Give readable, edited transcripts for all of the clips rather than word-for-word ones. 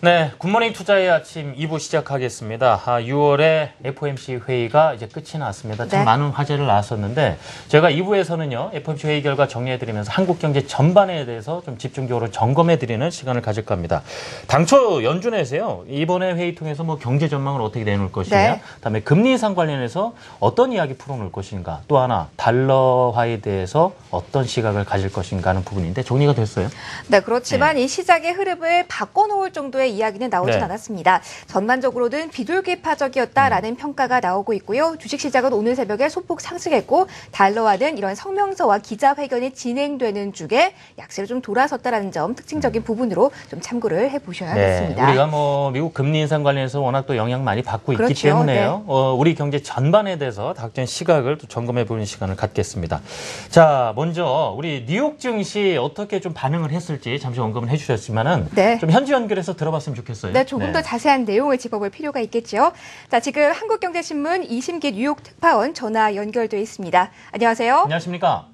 네, 굿모닝 투자의 아침 2부 시작하겠습니다. 6월에 FOMC 회의가 이제 끝이 났습니다. 참 많은 화제를 낳았었는데 제가 2부에서는요, FOMC 회의 결과 정리해드리면서 한국 경제 전반에 대해서 좀 집중적으로 점검해드리는 시간을 가질 겁니다. 당초 연준에서요, 이번에 회의 통해서 뭐 경제 전망을 어떻게 내놓을 것이냐, 그다음에 금리 인상 관련해서 어떤 이야기 풀어놓을 것인가, 또 하나 달러화에 대해서 어떤 시각을 가질 것인가 하는 부분인데 정리가 됐어요. 네, 그렇지만 이 시장의 흐름을 바꿔놓을 정도의 이야기는 나오진 않았습니다. 전반적으로는 비둘기파적이었다라는 평가가 나오고 있고요. 주식시장은 오늘 새벽에 소폭 상승했고 달러화는 이런 성명서와 기자회견이 진행되는 중에 약세로 좀 돌아섰다라는 점 특징적인 부분으로 좀 참고를 해보셔야겠습니다. 네, 우리가 뭐 미국 금리 인상 관련해서 워낙 또 영향 많이 받고 있기 때문에요. 우리 경제 전반에 대해서 다각적인 시각을 또 점검해보는 시간을 갖겠습니다. 자, 먼저 우리 뉴욕 증시 어떻게 좀 반응을 했을지 잠시 언급을 해주셨지만은 좀 현지 연결해서 들어봤으면 좋겠어요. 네, 조금 더 자세한 내용을 짚어볼 필요가 있겠죠. 자, 지금 한국경제신문 이심기 뉴욕 특파원 전화 연결돼 있습니다. 안녕하세요. 안녕하십니까?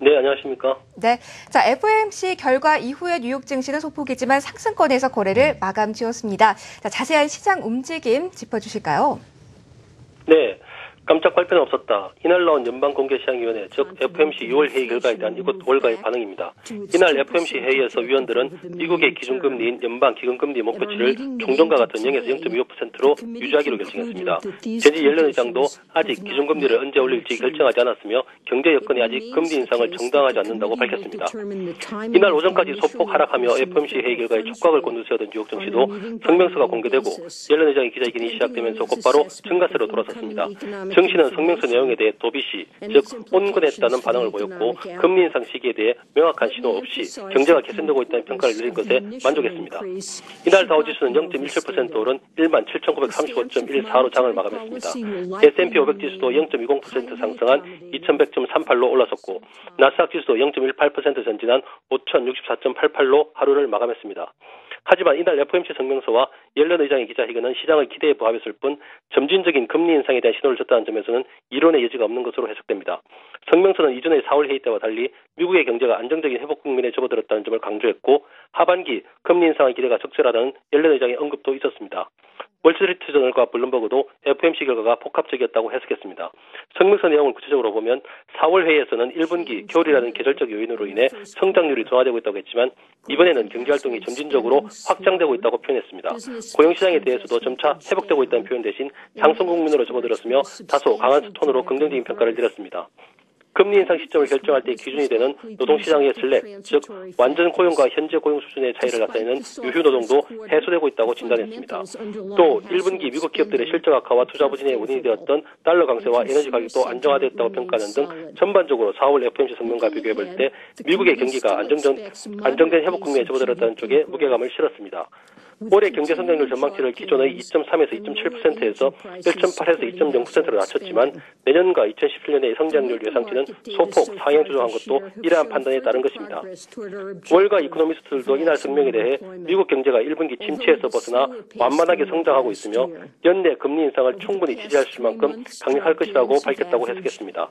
네, 안녕하십니까? 네, 자, FOMC 결과 이후에 뉴욕 증시는 소폭이지만 상승권에서 거래를 마감 지었습니다. 자, 자세한 시장 움직임 짚어주실까요? 네. 깜짝 발표는 없었다. 이날 나온 연방공개시장위원회, 즉 FOMC 6월 회의 결과에 대한 이곳 월가의 반응입니다. 이날 FOMC 회의에서 위원들은 미국의 기준금리인 연방기금금리 목표치를 종전과 같은 0에서 0.25%로 유지하기로 결정했습니다. 제니 옐런 의장도 아직 기준금리를 언제 올릴지 결정하지 않았으며 경제 여건이 아직 금리 인상을 정당하지 않는다고 밝혔습니다. 이날 오전까지 소폭 하락하며 FOMC 회의 결과에 촉각을 곤두세우던 뉴욕 증시도 성명서가 공개되고 옐런 의장의 기자회견이 시작되면서 곧바로 증가세로 돌아섰습니다. 증시는 성명서 내용에 대해 도비시, 즉 온건했다는 반응을 보였고 금리 인상 시기에 대해 명확한 신호 없이 경제가 개선되고 있다는 평가를 내린 것에 만족했습니다. 이날 다우지수는 0.17% 오른 17,935.14로 장을 마감했습니다. S&P 500 지수도 0.20% 상승한 2,100.38로 올라섰고 나스닥 지수도 0.18% 전진한 5,064.88로 하루를 마감했습니다. 하지만 이날 FOMC 성명서와 옐런 의장의 기자회견은 시장의 기대에 부합했을 뿐 점진적인 금리 인상에 대한 신호를 줬다는 점에서는 이론의 여지가 없는 것으로 해석됩니다. 성명서는 이전의 4월 회의 때와 달리 미국의 경제가 안정적인 회복 국면에 접어들었다는 점을 강조했고 하반기 금리 인상의 기대가 적절하다는 옐런 의장의 언급도 있었습니다. 월스트리트 저널과 블룸버그도 FOMC 결과가 복합적이었다고 해석했습니다. 성명서 내용을 구체적으로 보면 4월 회의에서는 1분기 겨울이라는 계절적 요인으로 인해 성장률이 둔화되고 있다고 했지만 이번에는 경제활동이 점진적으로 확장되고 있다고 표현했습니다. 고용시장에 대해서도 점차 회복되고 있다는 표현 대신 상승 국면으로 접어들었으며 다소 강한 톤으로 긍정적인 평가를 내렸습니다. 금리 인상 시점을 결정할 때 기준이 되는 노동시장의 슬랙, 즉 완전 고용과 현재 고용 수준의 차이를 나타내는 유휴 노동도 해소되고 있다고 진단했습니다. 또 1분기 미국 기업들의 실적 악화와 투자 부진의 원인이 되었던 달러 강세와 에너지 가격도 안정화되었다고 평가하는 등 전반적으로 4월 FOMC 성명과 비교해볼 때 미국의 경기가 안정된 회복 국면에 접어들었다는 쪽에 무게감을 실었습니다. 올해 경제성장률 전망치를 기존의 2.3에서 2.7%에서 1.8에서 2.0%로 낮췄지만 내년과 2017년의 성장률 예상치는 소폭 상향 조정한 것도 이러한 판단에 따른 것입니다. 월가 이코노미스트들도 이날 성명에 대해 미국 경제가 1분기 침체에서 벗어나 완만하게 성장하고 있으며 연내 금리 인상을 충분히 지지할 수 있을 만큼 강력할 것이라고 밝혔다고 해석했습니다.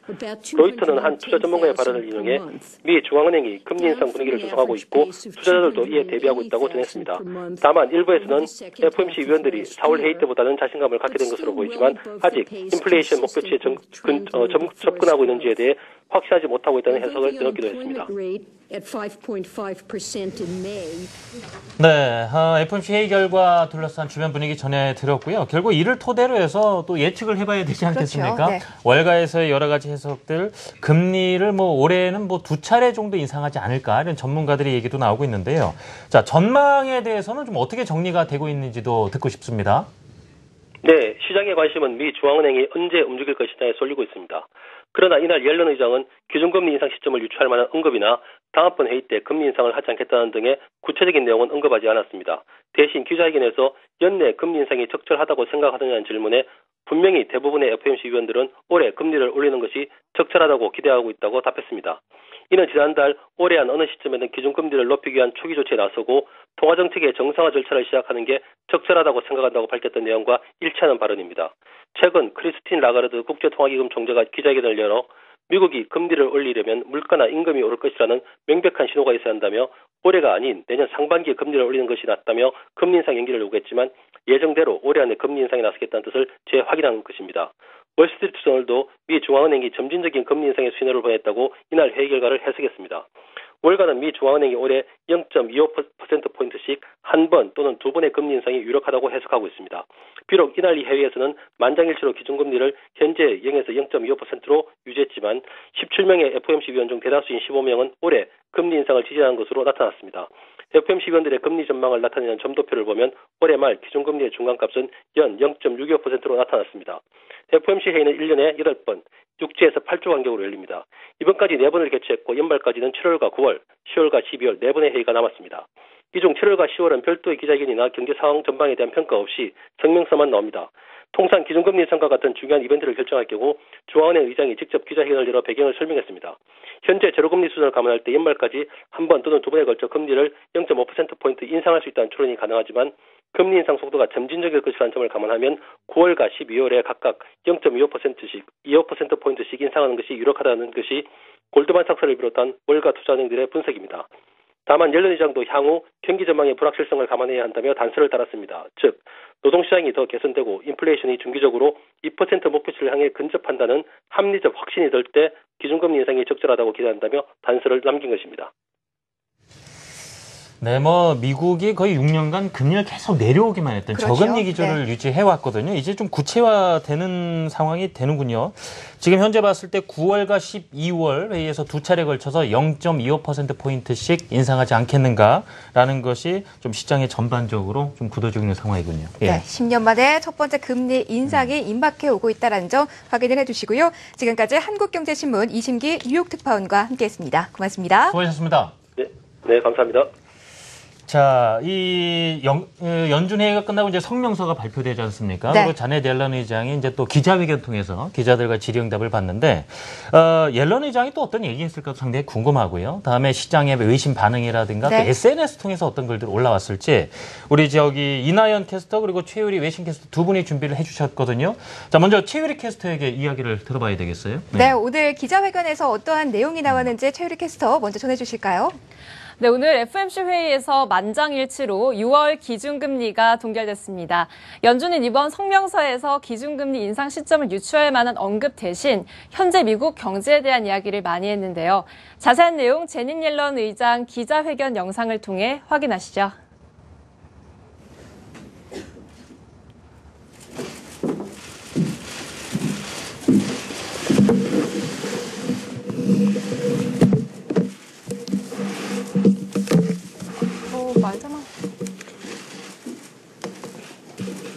로이터는 한 투자 전문가의 발언을 인용해 미 중앙은행이 금리 인상 분위기를 조성하고 있고 투자자들도 이에 대비하고 있다고 전했습니다. 다만 일부에서는 FOMC 위원들이 4월 회의 때보다는 자신감을 갖게 된 것으로 보이지만 아직 인플레이션 목표치에 접근하고 있는지에 대해 확신하지 못하고 있다는 해석을 내놓기도 했습니다. 네, FOMC 회의 결과 둘러싼 주변 분위기 전해드렸고요. 결국 이를 토대로 해서 또 예측을 해봐야 되지 않겠습니까? 그렇죠. 월가에서의 여러 가지 해석들, 금리를 올해는 2차례 정도 인상하지 않을까 이런 전문가들의 얘기도 나오고 있는데요. 자, 전망에 대해서는 좀 어떻게 정리가 되고 있는지도 듣고 싶습니다. 네, 시장의 관심은 미 중앙은행이 언제 움직일 것이냐에 쏠리고 있습니다. 그러나 이날 옐런 의장은 기준금리 인상 시점을 유추할 만한 언급이나 다음번 회의 때 금리 인상을 하지 않겠다는 등의 구체적인 내용은 언급하지 않았습니다. 대신 기자회견에서 연내 금리 인상이 적절하다고 생각하느냐는 질문에 분명히 대부분의 FOMC 위원들은 올해 금리를 올리는 것이 적절하다고 기대하고 있다고 답했습니다. 이는 지난달 올해 한 어느 시점에는 기준금리를 높이기 위한 초기 조치에 나서고 통화정책의 정상화 절차를 시작하는 게 적절하다고 생각한다고 밝혔던 내용과 일치하는 발언입니다. 최근 크리스틴 라가르드 국제통화기금 총재가 기자회견을 열어 미국이 금리를 올리려면 물가나 임금이 오를 것이라는 명백한 신호가 있어야 한다며 올해가 아닌 내년 상반기에 금리를 올리는 것이 낫다며 금리 인상 연기를 요구했지만 예정대로 올해 안에 금리 인상에 나서겠다는 뜻을 재확인한 것입니다. 월스트리트 저널도 미 중앙은행이 점진적인 금리 인상의 신호를 보냈다고 이날 회의 결과를 해석했습니다. 월가는 미 중앙은행이 올해 0.25%포인트씩 한 번 또는 두 번의 금리 인상이 유력하다고 해석하고 있습니다. 비록 이날 이 회의에서는 만장일치로 기준금리를 현재 0에서 0.25%로 유지했지만 17명의 FOMC 위원 중 대다수인 15명은 올해 금리 인상을 지지하는 것으로 나타났습니다. FOMC 위원들의 금리 전망을 나타내는 점도표를 보면 올해 말 기준금리의 중간값은 연 0.65%로 나타났습니다. FOMC 회의는 1년에 8번, 6주에서 8주 간격으로 열립니다. 이번까지 4번을 개최했고 연말까지는 7월과 9월, 10월과 12월 4번의 회의가 남았습니다. 이 중 7월과 10월은 별도의 기자회견이나 경제 상황 전반에 대한 평가 없이 성명서만 나옵니다. 통상 기준금리 인상과 같은 중요한 이벤트를 결정할 경우 중앙은행 의장이 직접 기자회견을 열어 배경을 설명했습니다. 현재 제로금리 수준을 감안할 때 연말까지 한 번 또는 두 번에 걸쳐 금리를 0.5%포인트 인상할 수 있다는 추론이 가능하지만 금리 인상 속도가 점진적일 것이라는 점을 감안하면 9월과 12월에 각각 0.25%씩, 25%포인트씩 인상하는 것이 유력하다는 것이 골드만삭스를 비롯한 월가 투자은행들의 분석입니다. 다만 옐런 의장도 향후 경기 전망의 불확실성을 감안해야 한다며 단서를 달았습니다. 즉, 노동시장이 더 개선되고 인플레이션이 중기적으로 2% 목표치를 향해 근접한다는 합리적 확신이 들 때 기준금리 인상이 적절하다고 기대한다며 단서를 남긴 것입니다. 네, 미국이 거의 6년간 금리를 계속 내려오기만 했던 그렇죠. 저금리 기조를 유지해왔거든요. 이제 좀 구체화되는 상황이 되는군요. 지금 현재 봤을 때 9월과 12월 회의에서 두 차례 걸쳐서 0.25%포인트씩 인상하지 않겠는가라는 것이 좀 시장의 전반적으로 좀 굳어지고 있는 상황이군요. 예. 네, 10년 만에 첫 번째 금리 인상이 임박해 오고 있다는 점 확인을 해주시고요. 지금까지 한국경제신문 이심기 뉴욕 특파원과 함께했습니다. 고맙습니다. 수고하셨습니다. 네, 감사합니다. 자, 이 연준 회의가 끝나고 이제 성명서가 발표되지 않습니까? 네. 그리고 자넷 옐런 의장이 이제 또 기자회견 통해서 기자들과 질의응답을 받는데, 옐런 의장이 또 어떤 얘기했을까 상당히 궁금하고요. 다음에 시장의 외신 반응이라든가 네. 또 SNS 통해서 어떤 글들이 올라왔을지 우리 저기 이나연 캐스터 그리고 최유리 외신 캐스터 두 분이 준비를 해주셨거든요. 자, 먼저 최유리 캐스터에게 이야기를 들어봐야 되겠어요. 네, 오늘 기자회견에서 어떠한 내용이 나왔는지 최유리 캐스터 먼저 전해주실까요? 네, 오늘 FOMC 회의에서 만장일치로 6월 기준금리가 동결됐습니다. 연준은 이번 성명서에서 기준금리 인상 시점을 유추할 만한 언급 대신 현재 미국 경제에 대한 이야기를 많이 했는데요. 자세한 내용 제닛 옐런 의장 기자회견 영상을 통해 확인하시죠.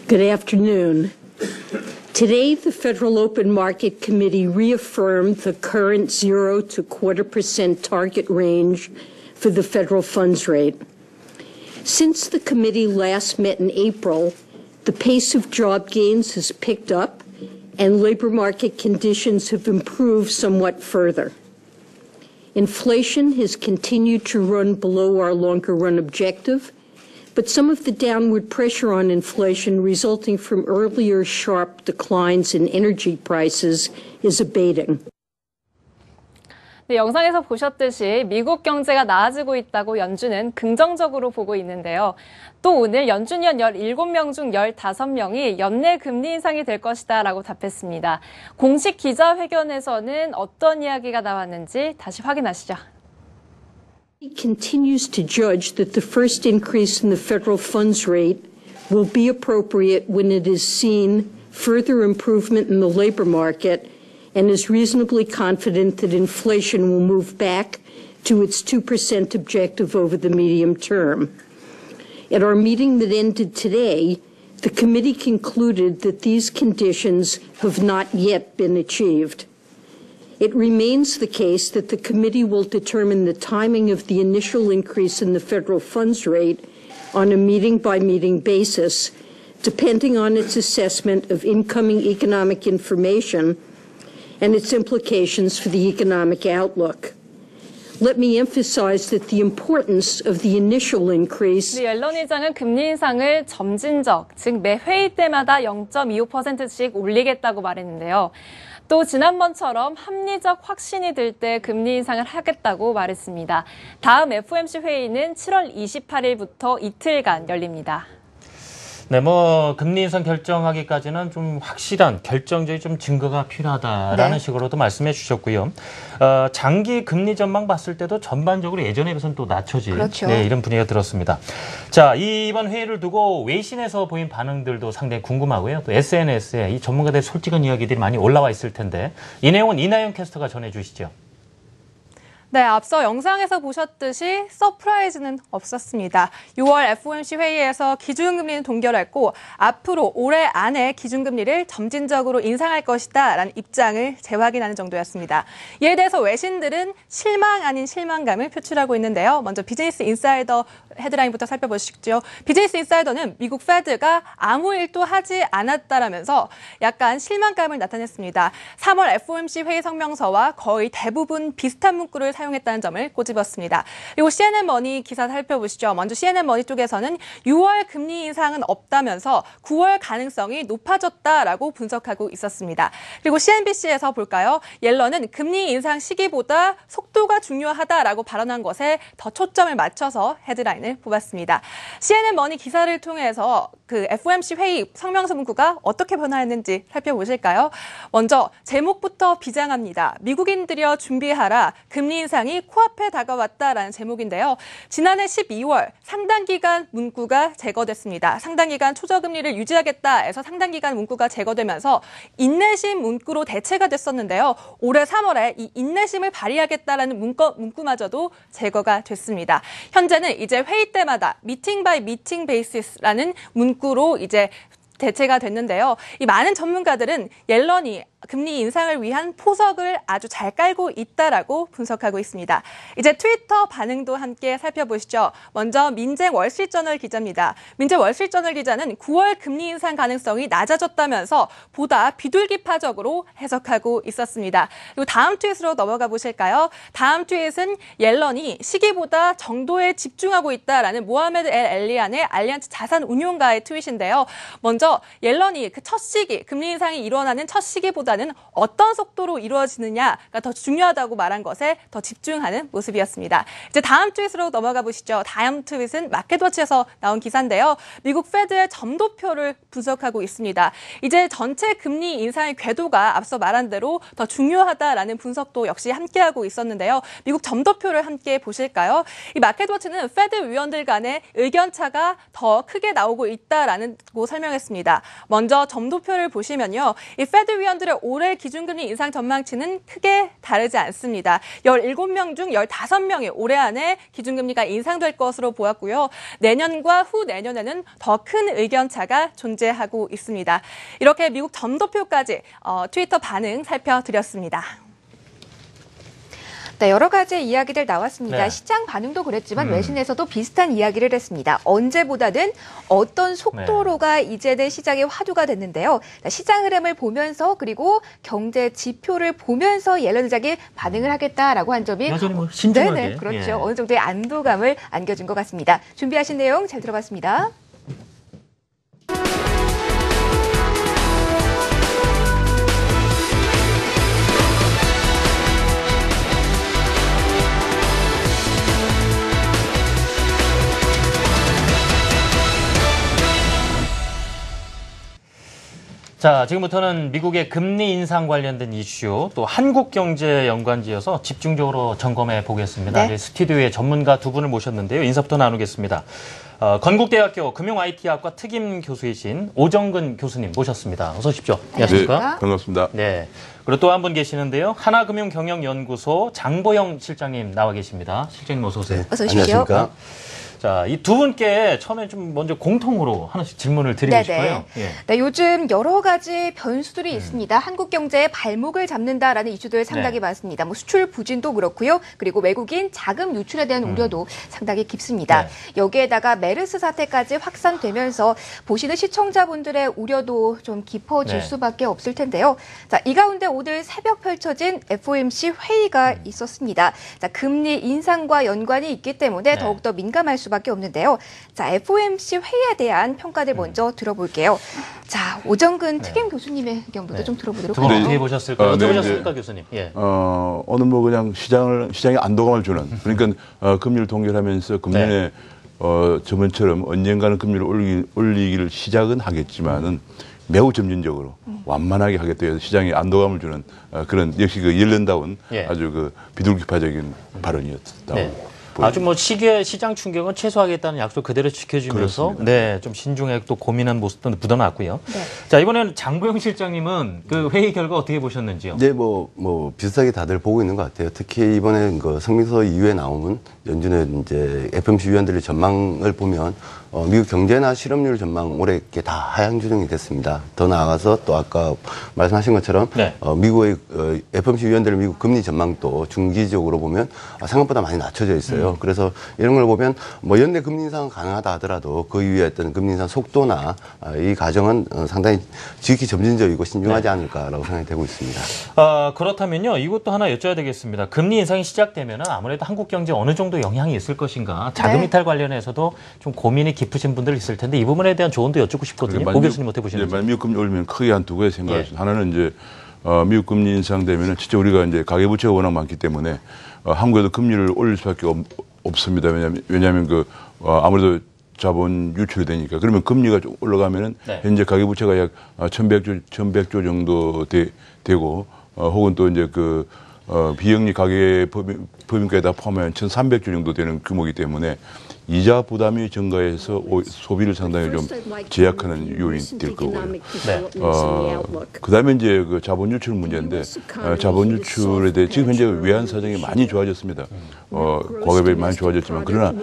Good afternoon. Today, the Federal Open Market Committee reaffirmed the current 0 to 0.25% target range for the federal funds rate. Since the committee last met in April, the pace of job gains has picked up and labor market conditions have improved somewhat further. Inflation has continued to run below our longer-run objective, but some of the downward pressure on inflation resulting from earlier sharp declines in energy prices is abating. 네, 영상에서 보셨듯이 미국 경제가 나아지고 있다고 연준은 긍정적으로 보고 있는데요. 또 오늘 연준위원 17명 중 15명이 연내 금리 인상이 될 것이다 라고 답했습니다. 공식 기자회견에서는 어떤 이야기가 나왔는지 다시 확인하시죠. He continues to judge that the first increase in the federal funds rate will be appropriate when it is seen further improvement in the labor market and is reasonably confident that inflation will move back to its 2% objective over the medium term. At our meeting that ended today, the committee concluded that these conditions have not yet been achieved. It remains the case that the committee will determine the timing of the initial increase in the federal funds rate on a meeting-by-meeting basis, depending on its assessment of incoming economic information and its implications for the economic outlook. let me emphasize that the importance of the initial increase. 옐런 의장은 금리 인상을 점진적, 즉 매 회의 때마다 0.25%씩 올리겠다고 말했는데요. 또 지난번처럼 합리적 확신이 들 때 금리 인상을 하겠다고 말했습니다. 다음 FOMC 회의는 7월 28일부터 이틀간 열립니다. 네, 금리 인상 결정하기까지는 좀 확실한 결정적인 좀 증거가 필요하다라는 네. 식으로도 말씀해 주셨고요. 장기 금리 전망 봤을 때도 전반적으로 예전에 비해서는 또 낮춰진 그렇죠. 네, 이런 분위기가 들었습니다. 자, 이번 회의를 두고 외신에서 보인 반응들도 상당히 궁금하고요. 또 SNS에 이 전문가들의 솔직한 이야기들이 많이 올라와 있을 텐데 이 내용은 이나영 캐스터가 전해 주시죠. 네, 앞서 영상에서 보셨듯이 서프라이즈는 없었습니다. 6월 FOMC 회의에서 기준금리는 동결했고 앞으로 올해 안에 기준금리를 점진적으로 인상할 것이다 라는 입장을 재확인하는 정도였습니다. 이에 대해서 외신들은 실망 아닌 실망감을 표출하고 있는데요. 먼저 비즈니스 인사이더 헤드라인부터 살펴보시죠. 비즈니스 인사이더는 미국 페드가 아무 일도 하지 않았다라면서 약간 실망감을 나타냈습니다. 3월 FOMC 회의 성명서와 거의 대부분 비슷한 문구를 사용했다는 점을 꼬집었습니다. 그리고 CNN 머니 기사 살펴보시죠. 먼저 CNN 머니 쪽에서는 6월 금리 인상은 없다면서 9월 가능성이 높아졌다라고 분석하고 있었습니다. 그리고 CNBC에서 볼까요? 옐런은 금리 인상 시기보다 속도가 중요하다라고 발언한 것에 더 초점을 맞춰서 헤드라인을 뽑았습니다. CNN 머니 기사를 통해서 그 FOMC 회의 성명서 문구가 어떻게 변화했는지 살펴보실까요? 먼저 제목부터 비장합니다. 미국인들여 준비하라. 금리 인상이 코앞에 다가왔다라는 제목인데요. 지난해 12월 상당기간 문구가 제거됐습니다. 상당기간 초저금리를 유지하겠다 해서 상당기간 문구가 제거되면서 인내심 문구로 대체가 됐었는데요. 올해 3월에 이 인내심을 발휘하겠다라는 문구마저도 제거가 됐습니다. 현재는 이제 회의 때마다 미팅 바이 미팅 베이시스라는 문구로 이제 대체가 됐는데요. 이 많은 전문가들은 옐런이 금리 인상을 위한 포석을 아주 잘 깔고 있다라고 분석하고 있습니다. 이제 트위터 반응도 함께 살펴보시죠. 먼저 민재 월스트리트저널 기자입니다. 민재 월스트리트저널 기자는 9월 금리 인상 가능성이 낮아졌다면서 보다 비둘기파적으로 해석하고 있었습니다. 그리고 다음 트윗으로 넘어가 보실까요? 다음 트윗은 옐런이 시기보다 정도에 집중하고 있다라는 모하메드 엘 엘리안의 알리안츠 자산운용가의 트윗인데요. 먼저 옐런이 그 첫 시기, 금리 인상이 일어나는 첫 시기보다는 어떤 속도로 이루어지느냐가 더 중요하다고 말한 것에 더 집중하는 모습이었습니다. 이제 다음 트윗으로 넘어가 보시죠. 다음 트윗은 마켓워치에서 나온 기사인데요. 미국 페드의 점도표를 분석하고 있습니다. 이제 전체 금리 인상의 궤도가 앞서 말한 대로 더 중요하다라는 분석도 역시 함께하고 있었는데요. 미국 점도표를 함께 보실까요? 이 마켓워치는 페드 위원들 간의 의견차가 더 크게 나오고 있다라고 설명했습니다. 먼저 점도표를 보시면요. 이 페드 위원들의 올해 기준금리 인상 전망치는 크게 다르지 않습니다. 17명 중 15명이 올해 안에 기준금리가 인상될 것으로 보았고요. 내년과 후내년에는 더 큰 의견차가 존재하고 있습니다. 이렇게 미국 점도표까지 트위터 반응 살펴드렸습니다. 네, 여러 가지 이야기들 나왔습니다. 네. 시장 반응도 그랬지만 외신에서도 비슷한 이야기를 했습니다. 언제보다는 어떤 속도로가 이제는 시장의 화두가 됐는데요. 시장 흐름을 보면서 그리고 경제 지표를 보면서 옐런 의장이 반응을 하겠다라고 한 점이 여전히 신중하게. 네네, 그렇죠. 예. 어느 정도의 안도감을 안겨준 것 같습니다. 준비하신 내용 잘 들어봤습니다. 자, 지금부터는 미국의 금리 인상 관련된 이슈, 또 한국 경제 연관지어서 집중적으로 점검해 보겠습니다. 네. 스튜디오에 전문가 두 분을 모셨는데요. 인사부터 나누겠습니다. 건국대학교 금융IT학과 특임 교수이신 오정근 교수님 모셨습니다. 어서 오십시오. 안녕하십니까? 네, 반갑습니다. 네. 그리고 또 한 분 계시는데요. 하나금융경영연구소 장보영 실장님 나와 계십니다. 실장님 어서 오세요. 어서 오십시오. 안녕하십니까? 자, 이 두 분께 처음에 좀 먼저 공통으로 하나씩 질문을 드리고 네네. 싶어요. 예. 네, 요즘 여러 가지 변수들이 있습니다. 한국 경제의 발목을 잡는다라는 이슈들 상당히 네. 많습니다. 뭐 수출 부진도 그렇고요. 그리고 외국인 자금 유출에 대한 우려도 상당히 깊습니다. 네. 여기에다가 메르스 사태까지 확산되면서 보시는 시청자분들의 우려도 좀 깊어질 네. 수밖에 없을 텐데요. 자, 이 가운데 오늘 새벽 펼쳐진 FOMC 회의가 있었습니다. 자, 금리 인상과 연관이 있기 때문에 네. 더욱더 민감할 수밖에 없는데요. 자, FOMC 회의에 대한 평가들 먼저 들어볼게요. 자, 오정근 특임 교수님의 의견부터 네. 좀 들어보도록 두 분 할게요. 어떻게 보셨을까요? 어떻게 네, 보셨습니까, 교수님? 예. 오늘 뭐 그냥 시장에 안도감을 주는 그러니까 금리를 동결하면서 금년에 저번처럼 언젠가는 금리를 올리기를 시작은 하겠지만은 매우 점진적으로 완만하게 하겠다 해서 시장에 안도감을 주는 그런 역시 그 열린다운 예. 아주 그 비둘기파적인 발언이었다. 네. 아주 뭐 시장 충격은 최소화하겠다는 약속 그대로 지켜주면서 그렇습니다. 네, 좀 신중하게 또 고민한 모습도 묻어났고요. 네. 자, 이번에는 장보영 실장님은 그 회의 결과 어떻게 보셨는지요? 네, 뭐 비슷하게 다들 보고 있는 것 같아요. 특히 이번에 그 성명서 이후에 나오는 연준의 이제 FOMC 위원들의 전망을 보면 미국 경제나 실업률 전망 올해 다 하향 조정이 됐습니다. 더 나아가서 또 아까 말씀하신 것처럼 네. 미국의 FOMC 위원들의 미국 금리 전망도 중기적으로 보면 생각보다 많이 낮춰져 있어요. 그래서 이런 걸 보면 뭐 연내 금리 인상은 가능하다 하더라도 그 이후에 어떤 금리 인상 속도나 이 과정은 상당히 지극히 점진적이고 신중하지 네. 않을까라고 생각이 되고 있습니다. 그렇다면요, 이것도 하나 여쭤야 되겠습니다. 금리 인상이 시작되면 아무래도 한국 경제에 어느 정도 영향이 있을 것인가. 자금 네. 이탈 관련해서도 좀 고민이 깊으신 분들 있을 텐데 이 부분에 대한 조언도 여쭙고 싶거든요. 고 교수님 어떻게 보시는지. 미국 금리 올리면 크게 한 두 가지 생각을 예. 했습니다. 하나는 이제 미국 금리 인상되면은 진짜 우리가 이제 가계부채가 워낙 많기 때문에 한국에도 금리를 올릴 수밖에 없습니다. 왜냐하면 그 아무래도 자본 유출이 되니까. 그러면 금리가 좀 올라가면은 네. 현재 가계부채가 약 1,100조 정도 되고 혹은 또 이제 그 비영리 가계 법인까지 다 포함하면 1,300조 정도 되는 규모이기 때문에 이자 부담이 증가해서 소비를 상당히 좀 제약하는 요인이 될 거고요. 그다음에 이제 그 자본 유출 문제인데 자본 유출에 대해 지금 현재 외환 사정이 많이 좋아졌습니다. 과거에 많이 좋아졌지만 그러나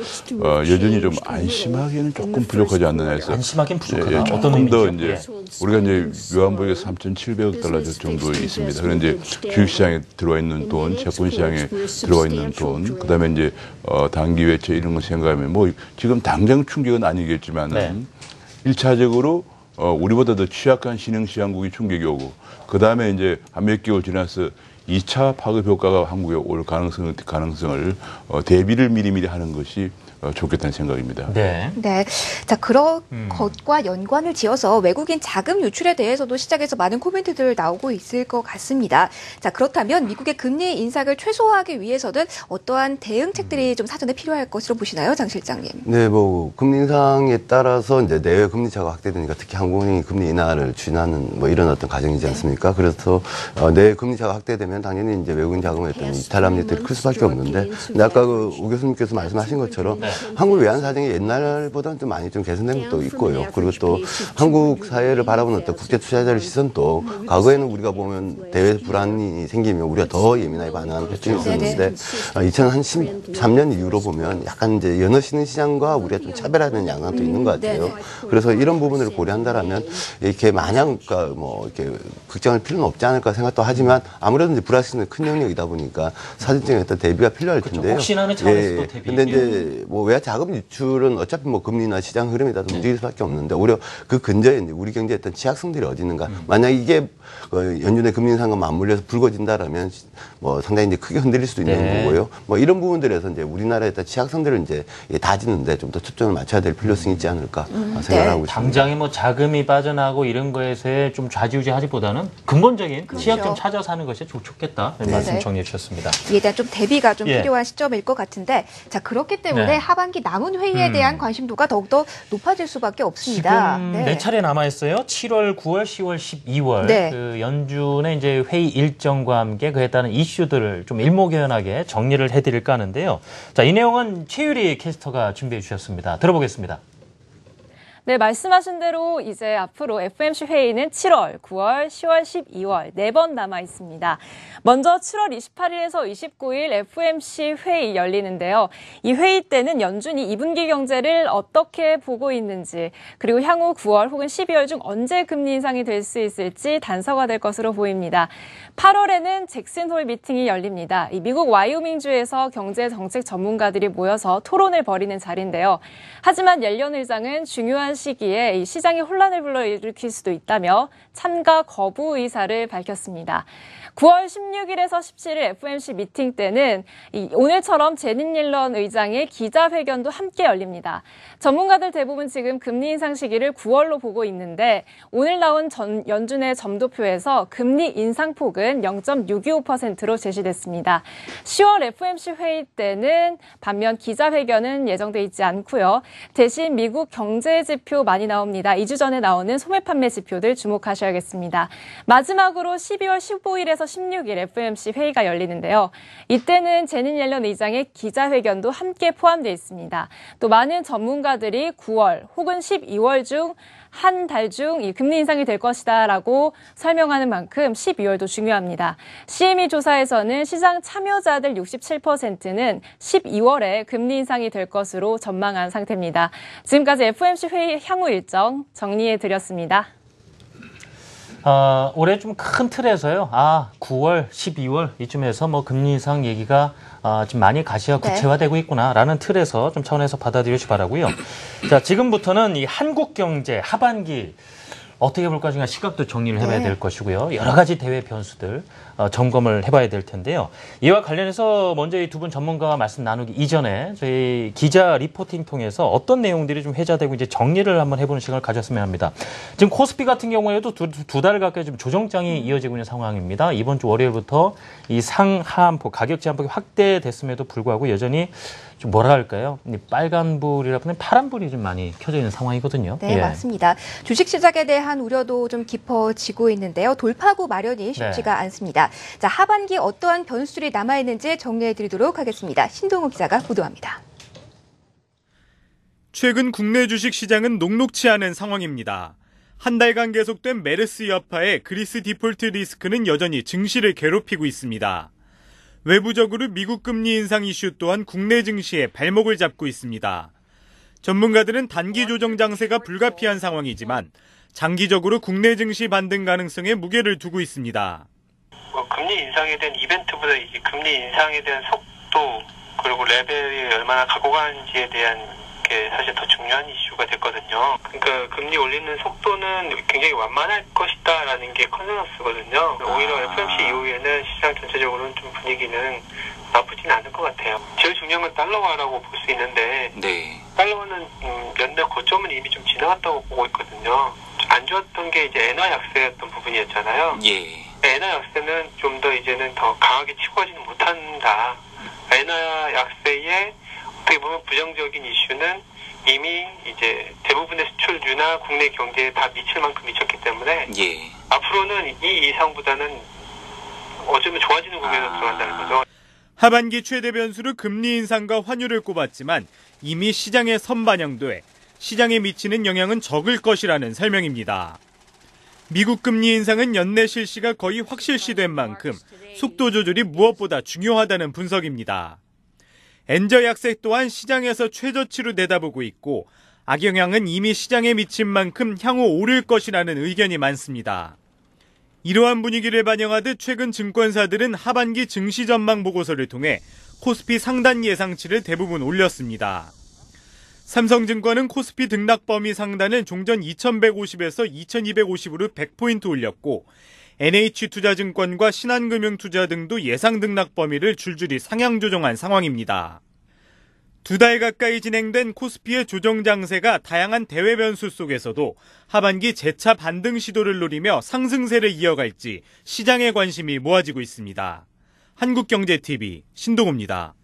여전히 좀 안심하기에는 조금 부족하지 않느냐 해서 안심하긴 부족하다. 예, 어떤 조금 더 의미죠? 이제 우리가 이제 외환보유가 3,700억 달러 정도 있습니다. 그런데 이제 주식시장에 들어와 있는 돈, 채권시장에 들어와 있는 돈, 그다음에 이제 단기 외채 이런 거 생각하면 뭐 지금 당장 충격은 아니겠지만 네. 1차적으로 우리보다 더 취약한 신흥시장국이 충격이 오고 그다음에 이제 한 몇 개월 지나서 2차 파급 효과가 한국에 올 가능성을 대비를 미리미리 하는 것이 좋겠다는 생각입니다. 네. 네. 자, 그런 것과 연관을 지어서 외국인 자금 유출에 대해서도 시장에서 많은 코멘트들 나오고 있을 것 같습니다. 자, 그렇다면 미국의 금리 인상을 최소화하기 위해서는 어떠한 대응책들이 좀 사전에 필요할 것으로 보시나요, 장 실장님? 네, 뭐 금리 인상에 따라서 이제 내외 금리 차가 확대되니까 특히 한국은행이 금리 인하를 추진하는 뭐 이런 어떤 과정이지 않습니까? 그래서 내외 금리 차가 확대되면 당연히 이제 외국인 자금의 어떤 이탈 압력들이 클 수밖에 없는데, 근데 아까 그 오 교수님께서 말씀하신 것처럼 한국 외환 사정이 옛날보다는 좀 많이 좀 개선된 것도 있고요. 그리고 또 한국 사회를 바라보는 어떤 국제 투자자의 시선도 과거에는 우리가 보면 대외 불안이 생기면 우리가 더 예민하게 반응하는 패턴이 있었는데 2013년 이후로 보면 약간 이제 연어시는 시장과 우리가 좀 차별화되는 양상도 있는 것 같아요. 그래서 이런 부분을 고려한다라면 이렇게 마냥 뭐 이렇게 걱정할 필요는 없지 않을까 생각도 하지만 아무래도 이제 불확실성이 큰 영역이다 보니까 사전적인 어떤 대비가 필요할 텐데요. 혹시나는 차원에서 또 대비. 근데 이제 뭐 외화 자금 유출은 어차피 뭐 금리나 시장 흐름에 따라 움직일 수밖에 없는데 오히려 그 근저에 이제 우리 경제의 어떤 취약성들이 어디 있는가. 만약 이게 연준의 금리 인상과 맞물려서 불거진다라면 뭐 상당히 이제 크게 흔들릴 수도 있는 네. 거고요. 뭐 이런 부분들에서 이제 우리나라의 어떤 취약성들을 이제 다지는데 좀 더 초점을 맞춰야 될 필요성이 있지 않을까 생각을 하고 있습니다. 당장에 뭐 자금이 빠져나고 이런 거에서의 좀 좌지우지하기보다는 근본적인 취약점 찾아서 하는 것이 좋겠다. 네네. 말씀 정리해 주셨습니다. 이에 대한 좀 대비가 좀 예. 필요한 시점일 것 같은데, 자, 그렇기 때문에 네. 하반기 남은 회의에 대한 관심도가 더욱더 높아질 수밖에 없습니다. 지금 네 차례 남아 있어요. 7월, 9월, 10월, 12월. 네. 그 연준의 이제 회의 일정과 함께 그에 따른 이슈들을 좀 일목요연하게 정리를 해드릴까 하는데요. 자, 이 내용은 최유리 캐스터가 준비해 주셨습니다. 들어보겠습니다. 네, 말씀하신 대로 이제 앞으로 FOMC 회의는 7월, 9월, 10월, 12월 4번 남아 있습니다. 먼저 7월 28일에서 29일 FOMC 회의 열리는데요. 이 회의 때는 연준이 2분기 경제를 어떻게 보고 있는지, 그리고 향후 9월 혹은 12월 중 언제 금리 인상이 될 수 있을지 단서가 될 것으로 보입니다. 8월에는 잭슨 홀 미팅이 열립니다. 이 미국 와이오밍주에서 경제 정책 전문가들이 모여서 토론을 벌이는 자리인데요. 하지만 옐런 의장은 중요한 시기에 이 시장에 혼란을 불러일으킬 수도 있다며 참가 거부 의사를 밝혔습니다. 9월 16일에서 17일 FOMC 미팅 때는 오늘처럼 제닛 옐런 의장의 기자회견도 함께 열립니다. 전문가들 대부분 지금 금리 인상 시기를 9월로 보고 있는데 오늘 나온 연준의 점도표에서 금리 인상폭은 0.625%로 제시됐습니다. 10월 FOMC 회의 때는 반면 기자회견은 예정돼 있지 않고요. 대신 미국 경제 지표 많이 나옵니다. 2주 전에 나오는 소매 판매 지표들 주목하셔야겠습니다. 마지막으로 12월 15일에서 16일 FOMC 회의가 열리는데요. 이때는 제닛 옐런 의장의 기자회견도 함께 포함되어 있습니다. 또 많은 전문가들이 9월 혹은 12월 중 한 달 중 이 금리 인상이 될 것이다라고 설명하는 만큼 12월도 중요합니다. CME 조사에서는 시장 참여자들 67%는 12월에 금리 인상이 될 것으로 전망한 상태입니다. 지금까지 FOMC 회의 향후 일정 정리해드렸습니다. 올해 좀 큰 틀에서요. 9월, 12월 이쯤에서 뭐 금리 인상 얘기가 좀 많이 가시가 구체화되고 있구나라는 틀에서 좀 차원에서 받아들여주시 바라고요. 자, 지금부터는 이 한국 경제 하반기 어떻게 볼까 지금 시각도 정리를 해봐야 될 것이고요. 여러 가지 대외 변수들 점검을 해봐야 될 텐데요. 이와 관련해서 먼저 이 두 분 전문가와 말씀 나누기 이전에 저희 기자 리포팅 통해서 어떤 내용들이 좀 회자되고 이제 정리를 한번 해보는 시간을 가졌으면 합니다. 지금 코스피 같은 경우에도 두 달 가까이 좀 조정장이 이어지고 있는 상황입니다. 이번 주 월요일부터 이 상하한폭 가격 제한폭이 확대됐음에도 불구하고 여전히 좀 뭐라 할까요? 빨간불이라보다는 파란불이 좀 많이 켜져 있는 상황이거든요. 네, 맞습니다. 주식 시장에 대한 우려도 좀 깊어지고 있는데요. 돌파구 마련이 쉽지가 않습니다. 자, 하반기 어떠한 변수들이 남아있는지 정리해드리도록 하겠습니다. 신동욱 기자가 보도합니다. 최근 국내 주식 시장은 녹록치 않은 상황입니다. 한 달간 계속된 메르스 여파에 그리스 디폴트 리스크는 여전히 증시를 괴롭히고 있습니다. 외부적으로 미국 금리 인상 이슈 또한 국내 증시에 발목을 잡고 있습니다. 전문가들은 단기 조정 장세가 불가피한 상황이지만 장기적으로 국내 증시 반등 가능성에 무게를 두고 있습니다. 금리 인상에 대한 이벤트보다 이 금리 인상에 대한 속도 그리고 레벨이 얼마나 가고 가는지에 대한 게 사실 더 중요한 이슈가 됐거든요. 그러니까 금리 올리는 속도는 굉장히 완만할 것이다라는 게 컨센서스거든요. 오히려 FOMC 이후에는 시장 전체적으로는 좀 분위기는 나쁘진 않을 것 같아요. 제일 중요한 건 달러화라고 볼 수 있는데 달러화는 연내 고점은 이미 좀 지나갔다고 보고 있거든요. 안 좋았던 게 이제 엔화 약세였던 부분이었잖아요. 엔화 약세는 좀 더 이제는 더 강하게 치고 가지는 못한다. 엔화 약세에 어떻게 보면 부정적인 이슈는 이미 이제 대부분의 수출주나 국내 경제에 다 미칠 만큼 미쳤기 때문에 앞으로는 이 이상보다는 어쩌면 좋아지는 국면으로 들어간다는 거죠. 하반기 최대 변수로 금리 인상과 환율을 꼽았지만 이미 시장에 선반영돼 시장에 미치는 영향은 적을 것이라는 설명입니다. 미국 금리 인상은 연내 실시가 거의 확실시된 만큼 속도 조절이 무엇보다 중요하다는 분석입니다. 엔저 약세 또한 시장에서 최저치로 내다보고 있고 악영향은 이미 시장에 미친 만큼 향후 오를 것이라는 의견이 많습니다. 이러한 분위기를 반영하듯 최근 증권사들은 하반기 증시 전망 보고서를 통해 코스피 상단 예상치를 대부분 올렸습니다. 삼성증권은 코스피 등락 범위 상단을 종전 2150에서 2250으로 100포인트 올렸고 NH투자증권과 신한금융투자 등도 예상 등락 범위를 줄줄이 상향 조정한 상황입니다. 두 달 가까이 진행된 코스피의 조정 장세가 다양한 대외 변수 속에서도 하반기 재차 반등 시도를 노리며 상승세를 이어갈지 시장의 관심이 모아지고 있습니다. 한국경제TV 신동우입니다.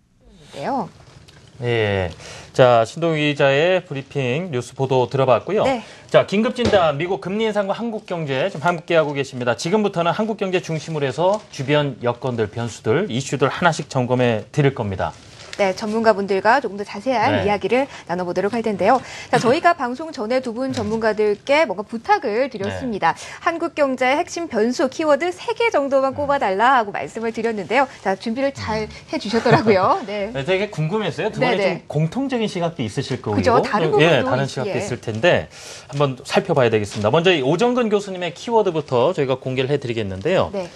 네. 자, 신동욱 기자의 브리핑 뉴스 보도 들어봤고요. 자, 긴급 진단 미국 금리 인상과 한국 경제 좀 함께하고 계십니다. 지금부터는 한국 경제 중심으로 해서 주변 여건들, 변수들, 이슈들 하나씩 점검해 드릴 겁니다. 네, 전문가분들과 조금 더 자세한 네. 이야기를 나눠보도록 할 텐데요. 자, 저희가 방송 전에 두 분 전문가들께 뭔가 부탁을 드렸습니다. 한국경제의 핵심 변수 키워드 3개 정도만 꼽아달라 하고 말씀을 드렸는데요. 자, 준비를 잘 해주셨더라고요. 네. 네, 되게 궁금했어요. 두 분이 네네. 좀 공통적인 시각도 있으실 거고, 그죠? 다른 부분도 예, 다른 시각도 있을 텐데 한번 살펴봐야 되겠습니다. 먼저 이 오정근 교수님의 키워드부터 저희가 공개를 해드리겠는데요. 네.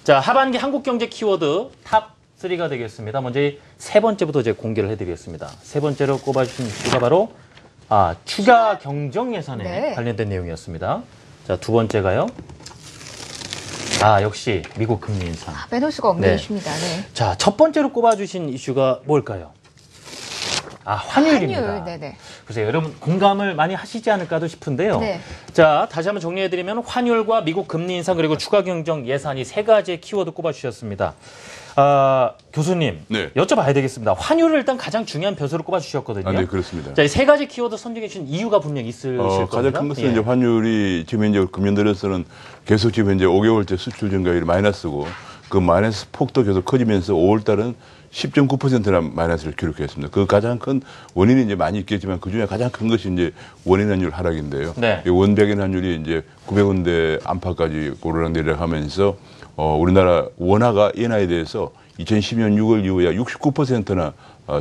자, 하반기 한국경제 키워드 탑 3가 되겠습니다. 먼저 이 세 번째부터 제가 공개를 해드리겠습니다. 세 번째로 꼽아주신 이슈가 바로 추가 경정 예산에 네. 관련된 내용이었습니다. 자, 두 번째가요. 역시 미국 금리 인상. 빼놓을 수가 없는 네. 이슈입니다. 네. 자, 첫 번째로 꼽아주신 이슈가 뭘까요? 환율입니다. 환율, 네네. 글쎄요, 여러분 공감을 많이 하시지 않을까도 싶은데요. 네. 자, 다시 한번 정리해드리면 환율과 미국 금리 인상 그리고 추가 경정 예산이 3가지의 키워드 꼽아주셨습니다. 교수님, 네. 여쭤봐야 되겠습니다. 환율을 일단 가장 중요한 변수로 꼽아주셨거든요. 네, 그렇습니다. 자, 이 3가지 키워드 선정해 주신 이유가 분명 있으실 겁니다. 가장 큰 것은 예. 이제 환율이 지금 현재 금년 들어서는 계속 지금 현재 5개월째 수출 증가율이 마이너스고 그 마이너스 폭도 계속 커지면서 5월 달은 10.9%나 마이너스를 기록했습니다. 그 가장 큰 원인이 이제 많이 있겠지만 그 중에 가장 큰 것이 이제 원인 환율 하락인데요. 네. 이 원백엔 환율이 이제 900원대 안팎까지 오르락내리락 하면서 우리나라 원화가 엔화에 대해서 2012년 6월 이후에 약 69%나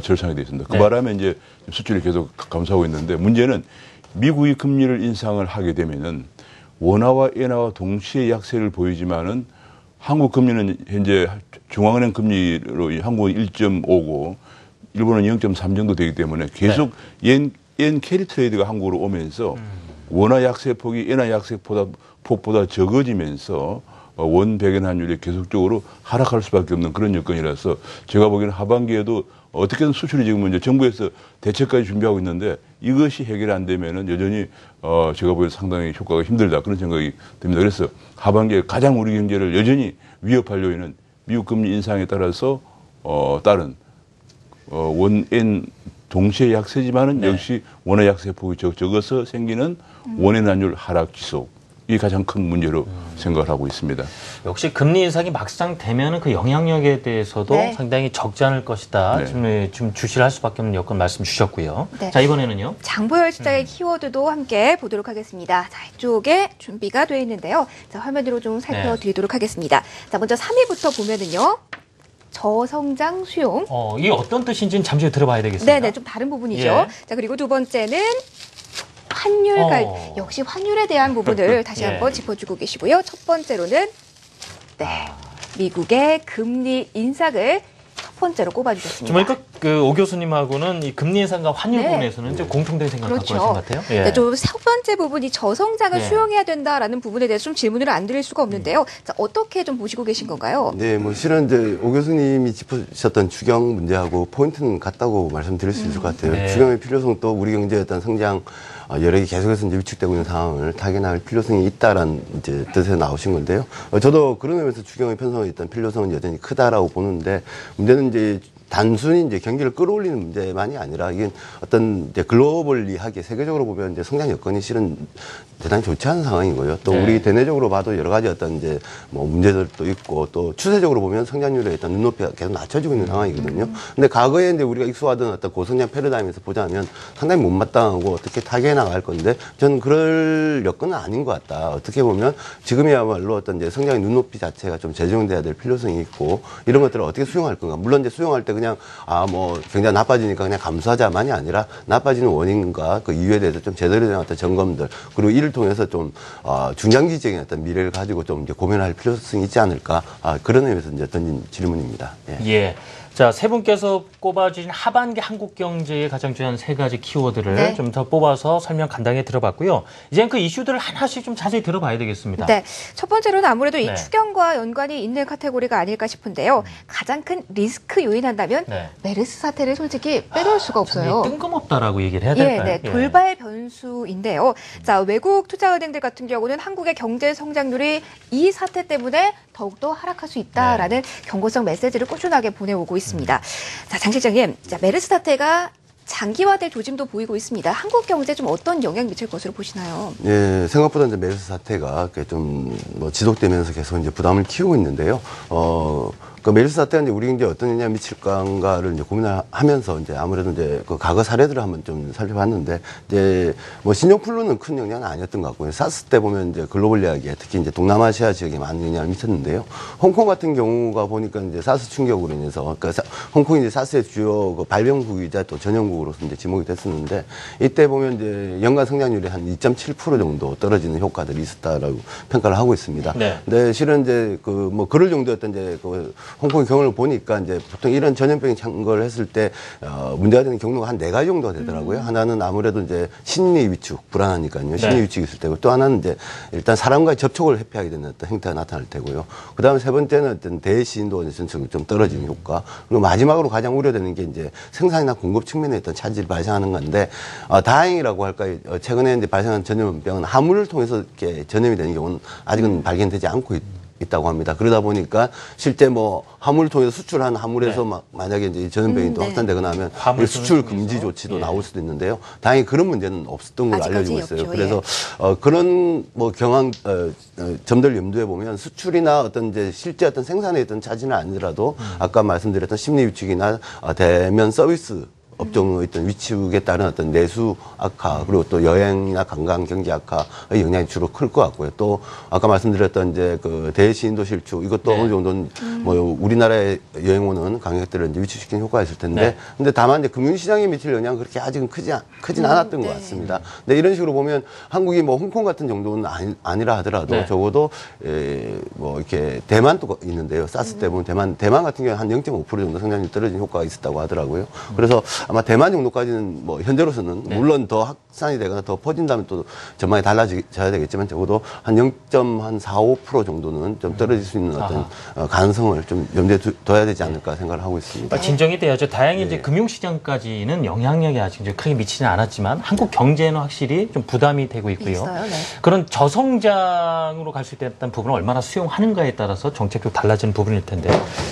절상이 되어 있습니다. 그 네. 바람에 이제 수출이 계속 감소하고 있는데 문제는 미국이 금리를 인상을 하게 되면은 원화와 엔화와 동시에 약세를 보이지만은 한국 금리는 현재 중앙은행 금리로 한국은 1.5고 일본은 0.3 정도 되기 때문에 계속 엔 캐리 트레이드가 한국으로 오면서 원화 약세 폭이 엔화 약세 폭보다 적어지면서 원 백엔 환율이 계속적으로 하락할 수밖에 없는 그런 여건이라서 제가 보기에는 하반기에도 어떻게든 수출이 지금 이제 정부에서 대책까지 준비하고 있는데 이것이 해결이 안 되면은 여전히 제가 보기에 상당히 효과가 힘들다 그런 생각이 듭니다. 그래서 하반기에 가장 우리 경제를 여전히 위협할 요인은 미국 금리 인상에 따라서 따른 원엔 동시에 약세지만은 역시 원화 약세 폭이 적어서 생기는 원엔 환율 하락 지속. 이 가장 큰 문제로 생각을 하고 있습니다. 역시 금리 인상이 막상 되면 그 영향력에 대해서도 네. 상당히 적지 않을 것이다. 네. 좀 주시를 할 수밖에 없는 여건 말씀 주셨고요. 네. 자, 이번에는요. 장보열 시장의 키워드도 함께 보도록 하겠습니다. 자, 이쪽에 준비가 되어 있는데요. 자, 화면으로 좀 살펴드리도록 하겠습니다. 자, 먼저 3위부터 보면은요. 저성장 수용. 이게 어떤 뜻인지는 잠시 후에 들어봐야 되겠습니다. 네네, 좀 다른 부분이죠. 예. 자, 그리고 두 번째는 환율 역시 환율에 대한 부분을 다시 예. 한번 짚어주고 계시고요. 첫 번째로는 미국의 금리 인상을 첫 번째로 꼽아주셨습니다. 좀 보니까 오 교수님하고는 이 금리 인상과 환율 네. 부분에서는 좀 공통된 생각을 갖고 그렇죠. 계신 것 같아요. 예. 네, 좀 첫 번째 부분이 저성장을 예. 수용해야 된다라는 부분에 대해서 좀 질문을 안 드릴 수가 없는데요. 자, 어떻게 좀 보시고 계신 건가요? 네, 뭐 실은 이제 오 교수님이 짚으셨던 추경 문제하고 포인트는 같다고 말씀드릴 수 있을 것 같아요. 네. 추경의 필요성도 우리 경제의 어떤 성장 여력이 계속해서 이제 위축되고 있는 상황을 타개나갈 필요성이 있다라는 이제 뜻에서 나오신 건데요. 저도 그런 의미에서 추경의 편성에 있던 필요성은 여전히 크다라고 보는데 문제는 이제 단순히 이제 경기를 끌어올리는 문제만이 아니라 이게 어떤 이제 글로벌리하게 세계적으로 보면 이제 성장 여건이 실은 대단히 좋지 않은 상황이고요. 또 네. 우리 대내적으로 봐도 여러 가지 어떤 이제 뭐 문제들도 있고 또 추세적으로 보면 성장률에 일단 눈높이가 계속 낮춰지고 있는 상황이거든요. 근데 과거에 이제 우리가 익숙하던 어떤 고성장 패러다임에서 보자면 상당히 못마땅하고 어떻게 타개해 나갈 건데 저는 그럴 여건은 아닌 것 같다. 어떻게 보면 지금이야말로 어떤 이제 성장의 눈높이 자체가 좀 재정돼야 될 필요성이 있고 이런 것들을 어떻게 수용할 건가. 물론 이제 수용할 때 그냥 뭐 굉장히 나빠지니까 그냥 감수하자만이 아니라 나빠지는 원인과 그 이유에 대해서 좀 제대로 된 어떤 점검들 그리고 이를 통해서 좀 중장기적인 어떤 미래를 가지고 좀 이제 고민할 필요성이 있지 않을까 그런 의미에서 이제 던진 질문입니다. 예. 예. 자, 세 분께서 꼽아주신 하반기 한국 경제의 가장 중요한 3가지 키워드를 네. 좀 더 뽑아서 설명 간단하게 들어봤고요. 이제는 그 이슈들을 하나씩 좀 자세히 들어봐야 되겠습니다. 네. 첫 번째로는 아무래도 이 네. 추경과 연관이 있는 카테고리가 아닐까 싶은데요. 가장 큰 리스크 요인한다면 네. 메르스 사태를 솔직히 빼놓을 수가 없어요. 뜬금없다라고 얘기를 해야 될까요? 네, 돌발 변수인데요. 자, 외국 투자은행들 같은 경우는 한국의 경제 성장률이 이 사태 때문에 더욱더 하락할 수 있다라는 경고성 메시지를 꾸준하게 보내오고 있습니다. 자, 장 실장님, 자, 메르스 사태가 장기화될 조짐도 보이고 있습니다. 한국 경제에 좀 어떤 영향 미칠 것으로 보시나요? 예, 생각보다 이제 메르스 사태가 좀 뭐 지속되면서 계속 이제 부담을 키우고 있는데요. 그 메르스 사태가 이제 우리 경제에 어떤 영향을 미칠까를 이제 고민을 하면서 이제 아무래도 이제 그 과거 사례들을 한번 좀 살펴봤는데 이제 뭐 신종플루는 큰 영향은 아니었던 것 같고요. 사스 때 보면 이제 글로벌 이야기에 특히 이제 동남아시아 지역에 많은 영향을 미쳤는데요. 홍콩 같은 경우가 보니까 이제 사스 충격으로 인해서 그러니까 홍콩이 이제 사스의 주요 그 발병국이자 또 전염국으로서 이제 지목이 됐었는데 이때 보면 이제 연간 성장률이 한 2.7% 정도 떨어지는 효과들이 있었다라고 평가를 하고 있습니다. 네. 근데 실은 이제 그 뭐 그럴 정도였던 이제 그 홍콩의 경우를 보니까 이제 보통 이런 전염병이 창궐을 했을 때 문제가 되는 경로가 한 4가지 정도가 되더라고요. 하나는 아무래도 이제 심리 위축 불안하니까요. 심리 위축이 있을 테고 또 하나는 이제 일단 사람과의 접촉을 회피하게 되는 어떤 행태가 나타날 테고요. 그다음에 세 번째는 어떤 대시인도 전체적으로 좀 떨어지는 효과. 그리고 마지막으로 가장 우려되는 게 이제 생산이나 공급 측면에 어떤 차질이 발생하는 건데 다행이라고 할까요? 최근에 이제 발생한 전염병은 화물을 통해서 이렇게 전염이 되는 경우는 아직은 발견되지 않고 있다고 합니다. 그러다 보니까 실제 뭐 화물을 통해서 수출한 화물에서 만약에 이제 전염병이 또 확산되거나 하면 수출 금지 조치도 나올 수도 있는데요. 다행히 그런 문제는 없었던 걸로 알려지고 있어요. 없죠. 그래서 그런 뭐 점들 염두에 보면 수출이나 어떤 이제 실제 어떤 생산에 있던 차질은 아니더라도 아까 말씀드렸던 심리 위축이나 대면 서비스 업종의 어떤 위축에 따른 어떤 내수 악화 그리고 또 여행이나 관광 경제 악화의 영향이 주로 클 것 같고요. 또 아까 말씀드렸던 이제 그 대시인도 실축 이것도 어느 정도는 뭐 우리나라에 여행 오는 관객들을 이제 위축시키는 효과가 있을 텐데 근데 다만 이제 금융시장에 미칠 영향은 그렇게 아직은 크진 않았던 것 같습니다. 근데 이런 식으로 보면 한국이 뭐 홍콩 같은 정도는 아니라 하더라도 적어도 뭐 이렇게 대만도 있는데요. 사스 때 보면 대만 같은 경우에 한 0.5% 정도 성장률이 떨어진 효과가 있었다고 하더라고요. 그래서 아마 대만 정도까지는 뭐 현재로서는 물론 더 확산이 되거나 더 퍼진다면 또 전망이 달라져야 되겠지만 적어도 한 0.45% 정도는 좀 떨어질 수 있는 어떤 가능성을 좀 염두에 둬야 되지 않을까 생각을 하고 있습니다. 진정이 돼야죠. 다행히 이제 금융시장까지는 영향력이 아직 이제 크게 미치지는 않았지만 한국 경제는 확실히 좀 부담이 되고 있고요. 그런 저성장으로 갈 수 있다는 부분을 얼마나 수용하는가에 따라서 정책도 달라지는 부분일 텐데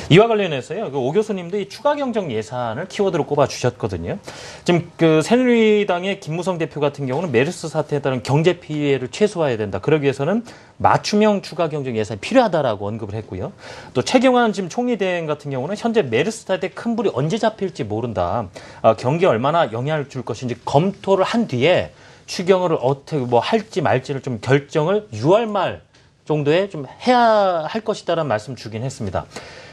이와 관련해서요. 오 교수님도 이 추가 경정 예산을 키워드로 꼽아 주셨거든요. 지금 그 새누리당의 김무성 대표 같은 경우는 메르스 사태에 따른 경제 피해를 최소화해야 된다. 그러기 위해서는 맞춤형 추가 경정 예산이 필요하다라고 언급을 했고요. 또 최경환 지금 총리 대행 같은 경우는 현재 메르스 사태 큰 불이 언제 잡힐지 모른다. 경기에 얼마나 영향을 줄 것인지 검토를 한 뒤에 추경을 어떻게 뭐 할지 말지를 좀 결정을 6월 말 정도에 좀 해야 할 것이다라는 말씀 주긴 했습니다.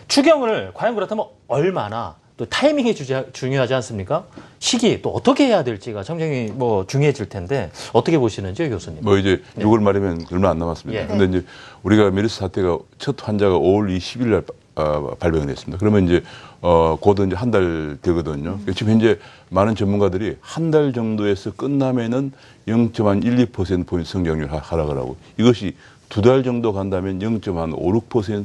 추경을 과연 그렇다면 얼마나 또 타이밍이 중요하지 않습니까? 시기 또 어떻게 해야 될지가 굉장히 뭐 중요해질 텐데 어떻게 보시는지요, 교수님? 뭐 이제 6월 말이면 얼마 안 남았습니다. 그런데 이제 우리가 메르스 사태가 첫 환자가 5월 20일 날 발병을 했습니다. 그러면 이제 곧 이제 한 달 되거든요. 지금 현재 많은 전문가들이 한 달 정도에서 끝나면은 0.12% 포인트 성장률 하락을 하고 이것이 2달 정도 간다면 0.56%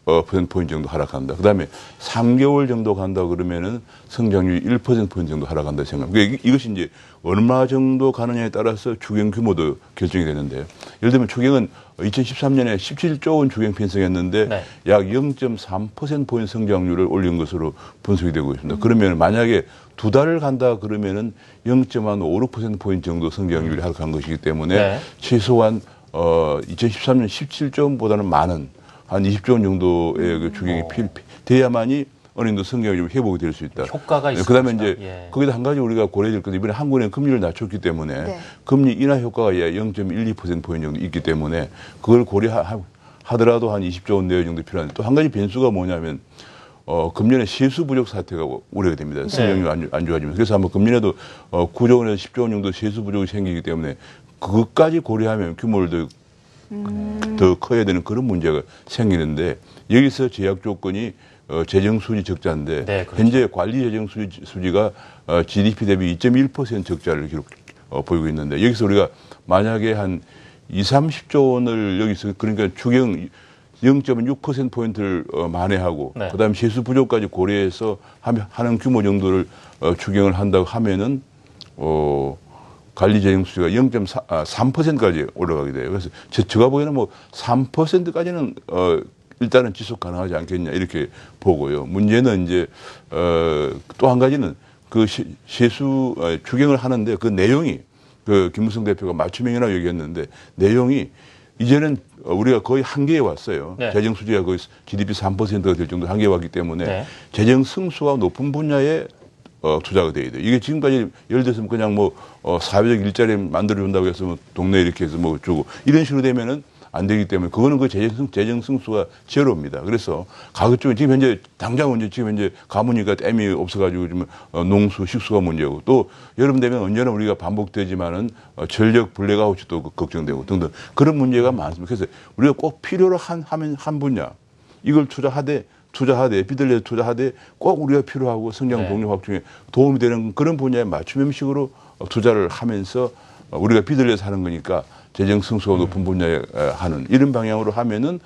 퍼센트포인트 정도 하락한다. 그 다음에 3개월 정도 간다 그러면은 성장률이 1%포인트 정도 하락한다 생각합니다. 그러니까 이것이 이제 얼마 정도 가느냐에 따라서 추경 규모도 결정이 되는데요. 예를 들면 추경은 2013년에 17조 원 추경 편성했는데 약 0.3%포인트 성장률을 올린 것으로 분석이 되고 있습니다. 그러면 만약에 2달을 간다 그러면은 0.56%포인트 정도 성장률이 하락한 것이기 때문에 최소한 2013년 17조 원보다는 많은 한 20조 원 정도의 그 추경이 돼야만이 어느 정도 성장률이 회복이 될 수 있다. 효과가 있습니다. 그다음에 이제 거기다 한 가지 우리가 고려해야 될 건데 이번에 한국은행 금리를 낮췄기 때문에 금리 인하 효과가 0.12% 포인트 정도 있기 때문에 그걸 고려하더라도 한 20조 원 내외 정도 필요한데 또 한 가지 변수가 뭐냐면 금년에 세수 부족 사태가 우려가 됩니다. 성장률이 안 좋아지면서 그래서 아마 금년에도 9조 원에서 10조 원 정도 세수 부족이 생기기 때문에 그것까지 고려하면 규모를 더 커야 되는 그런 문제가 생기는데 여기서 제약 조건이 재정 수지 적자인데 현재 관리 재정 수지가 GDP 대비 2.1% 적자를 보이고 있는데 여기서 우리가 만약에 한 30조 원을 여기서 그러니까 추경 0.6%포인트를 만회하고 그다음에 세수 부족까지 고려해서 하는 규모 정도를 추경을 한다고 하면은 관리 재정 수지가 0.3%까지 올라가게 돼요. 그래서 제가 보기에는 뭐 3%까지는 일단은 지속 가능하지 않겠냐 이렇게 보고요. 문제는 이제 또 한 가지는 그 세수 추경을 하는데 그 내용이 그 김무성 대표가 맞춤형이라고 얘기했는데 내용이 이제는 우리가 거의 한계에 왔어요. 네. 재정 수지가 거의 GDP 3%가 될 정도 한계에 왔기 때문에 네. 재정 승수가 높은 분야에 투자가 돼야 돼요. 이게 지금까지 예를 들어서 그냥 뭐 사회적 일자리 만들어준다고 해서 뭐 동네 이렇게 해서 뭐 주고 이런 식으로 되면은 안 되기 때문에 그거는 그 재정 승수가 제로입니다. 그래서 가급 쪽에 지금 현재 당장 언제 지금 현재 가무니까 댐이 없어가지고 지금 농수 식수가 문제고 또 여름 되면 언제나 우리가 반복되지만은 전력 블랙아웃이 또 걱정되고 등등 그런 문제가 많습니다. 그래서 우리가 꼭 필요로 한 분야 이걸 투자하되 비들레 투자하되 꼭 우리가 필요하고 성장 동력 확충에 도움이 되는 그런 분야에 맞춤 형식으로 투자를 하면서 우리가 비들레서 하는 거니까 재정 승수가 높은 분야에 하는 이런 방향으로 하면은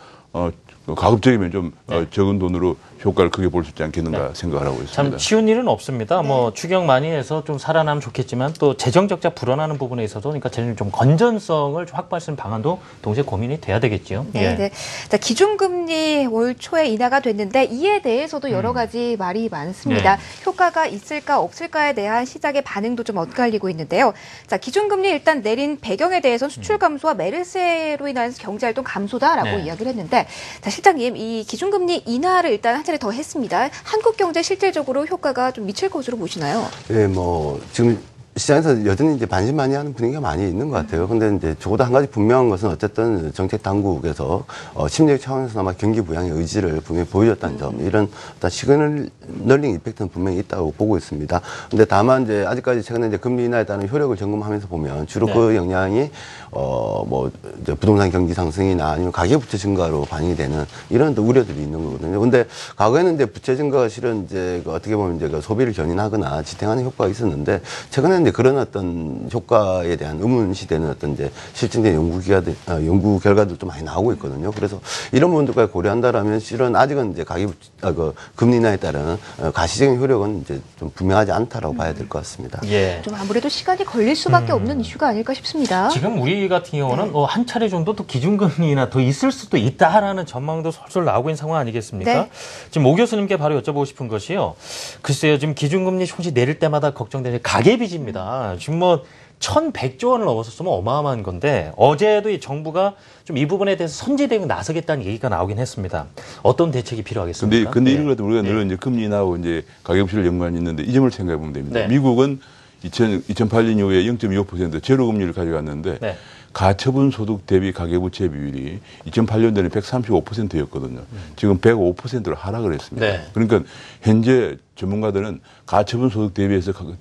가급적이면 좀 적은 돈으로 효과를 크게 볼 수 있지 않겠는가 생각을 하고 있습니다. 참 쉬운 일은 없습니다. 뭐 추경 많이 해서 좀 살아나면 좋겠지만 또 재정 적자 불어나는 부분에 있어서 그러니까 좀 건전성을 좀 확보할 수 있는 방안도 동시에 고민이 돼야 되겠죠. 네, 네. 자, 기준금리 올 초에 인하가 됐는데 이에 대해서도 여러 가지 말이 많습니다. 효과가 있을까 없을까에 대한 시장의 반응도 좀 엇갈리고 있는데요. 자, 기준금리 일단 내린 배경에 대해서는 수출 감소와 메르스로 인한 경제활동 감소다라고 이야기를 했는데 자, 실장님 이 기준금리 인하를 일단 한 차례 더 했습니다. 한국 경제 실질적으로 효과가 좀 미칠 것으로 보시나요? 네, 뭐 지금 시장에서 여전히 이제 반신반의하는 분위기가 많이 있는 것 같아요. 근데 이제 적어도 한 가지 분명한 것은 어쨌든 정책 당국에서 심리적 차원에서나마 경기 부양의 의지를 분명히 보여줬다는 점, 이런 어떤 시그널링 이펙트는 분명히 있다고 보고 있습니다. 근데 다만 이제 아직까지 최근에 이제 금리 인하에 따른 효력을 점검하면서 보면 주로 그 영향이 뭐 이제 부동산 경기 상승이나 아니면 가계 부채 증가로 반영이 되는 이런 또 우려들이 있는 거거든요. 근데 과거에는 이제 부채 증가가 실은 이제 어떻게 보면 이제 그 소비를 견인하거나 지탱하는 효과가 있었는데 최근에 이제 그런 어떤 효과에 대한 의문시되는 어떤 이제 실증된 연구 결과들도 많이 나오고 있거든요. 그래서 이런 부분들까지 고려한다라면 실은 아직은 이제 그 금리 인하에 따른 가시적인 효력은 이제 좀 분명하지 않다라고 봐야 될 것 같습니다. 예. 좀 아무래도 시간이 걸릴 수밖에 없는 이슈가 아닐까 싶습니다. 지금 우리 같은 경우는 한 차례 정도 또 기준금리나 더 있을 수도 있다라는 전망도 솔솔 나오고 있는 상황 아니겠습니까? 네. 지금 오 교수님께 바로 여쭤보고 싶은 것이요. 글쎄요, 지금 기준금리 조금씩 내릴 때마다 걱정되는 가계빚입니다. 지금 뭐 1,100조 원을 넘어섰으면 어마어마한 건데 어제도 이 정부가 좀 이 부분에 대해서 선제 대응 나서겠다는 얘기가 나오긴 했습니다. 어떤 대책이 필요하겠습니까? 근데 이런 것도 우리가 늘 이제 금리 인하하고 이제 가계부채를 연관이 있는데 이 점을 생각해 보면 됩니다. 네. 미국은 2008년 이후에 0.25% 제로 금리를 가져갔는데 가처분 소득 대비 가계부채 비율이 2008년도에는 135%였거든요. 지금 105%로 하락을 했습니다. 네. 그러니까 현재 전문가들은 가처분 소득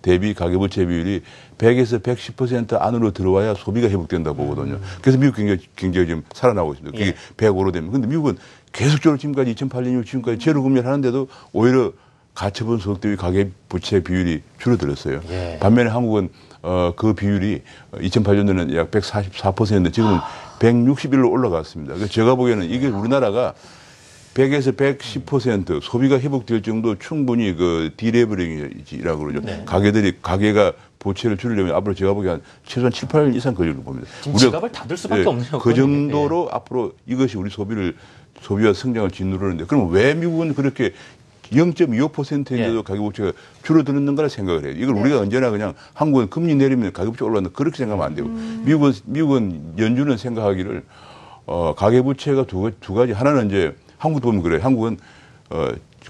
대비 가계부채 비율이 100에서 110% 안으로 들어와야 소비가 회복된다 보거든요. 그래서 미국 경제가 지금 살아나고 있습니다. 그게 105로 되면. 근데 미국은 계속적으로 지금까지 2008년 이후 지금까지 제로 금리를 하는데도 오히려 가처분 소득 대비 가계부채 비율이 줄어들었어요. 반면에 한국은 그 비율이 2008년도에는 약 144%인데 지금은 161로 올라갔습니다. 그래서 제가 보기에는 이게 우리나라가 100에서 110% 소비가 회복될 정도 충분히 그 디레버링이라고 그러죠. 가계가 부채를 줄이려면 앞으로 제가 보기엔 최소한 7, 8년 이상 걸릴 걸 봅니다. 지금 지갑을 닫을 수밖에 없네요. 그 정도로 앞으로 이것이 우리 소비와 성장을 짓누르는데 그럼 왜 미국은 그렇게 0.25%인데도 가계부채가 줄어드는가를 생각을 해요. 이걸 우리가 언제나 그냥 한국은 금리 내리면 가계부채 올라간다 그렇게 생각하면 안 되고 미국은 연준은 생각하기를 가계부채가 두 가지 하나는 이제 한국도 보면 그래요. 한국은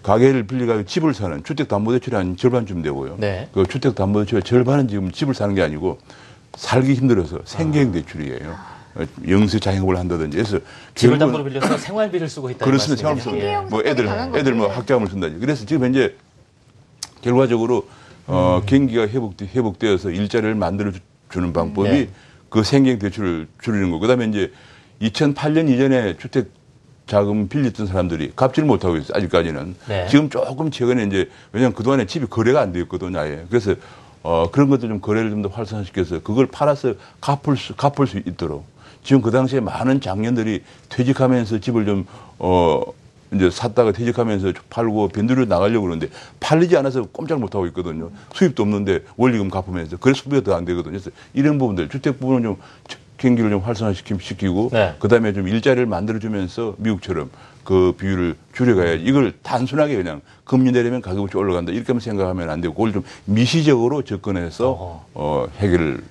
가계를 빌려가지고 집을 사는 주택담보대출이 한 절반쯤 되고요. 그 주택담보대출의 절반은 지금 집을 사는 게 아니고 살기 힘들어서 생계형대출이에요. 영세 자영업을 한다든지 해서 집을 담보로 빌려서 생활비를 쓰고 있다. 그렇습니다. 생활비 뭐 애들 뭐 학자금을 쓴다지. 그래서 지금 현재 결과적으로 경기가 회복되어서 일자리를 만들어 주는 방법이 그 생계형 대출을 줄이는 거. 그다음에 이제 2008년 이전에 주택 자금 빌렸던 사람들이 갚지를 못하고 있어요. 아직까지는. 지금 조금 최근에 이제 왜냐하면 그동안에 집이 거래가 안 되었거든요. 아예. 그래서 그런 것들 좀 거래를 좀 더 활성화시켜서 그걸 팔아서 갚을 수 있도록. 지금 그 당시에 많은 장년들이 퇴직하면서 집을 좀 이제 샀다가 퇴직하면서 팔고 변두리로 나가려고 그러는데 팔리지 않아서 꼼짝 못하고 있거든요. 수입도 없는데 원리금 갚으면서. 그래서 소비가 더 안 되거든요. 그래서 이런 부분들 주택 부분은 좀 경기를 좀 활성화시키고 그다음에 좀 일자리를 만들어주면서 미국처럼 그 비율을 줄여가야지. 이걸 단순하게 그냥 금리 내리면 가격이 올라간다 이렇게만 생각하면 안 되고 그걸 좀 미시적으로 접근해서 해결을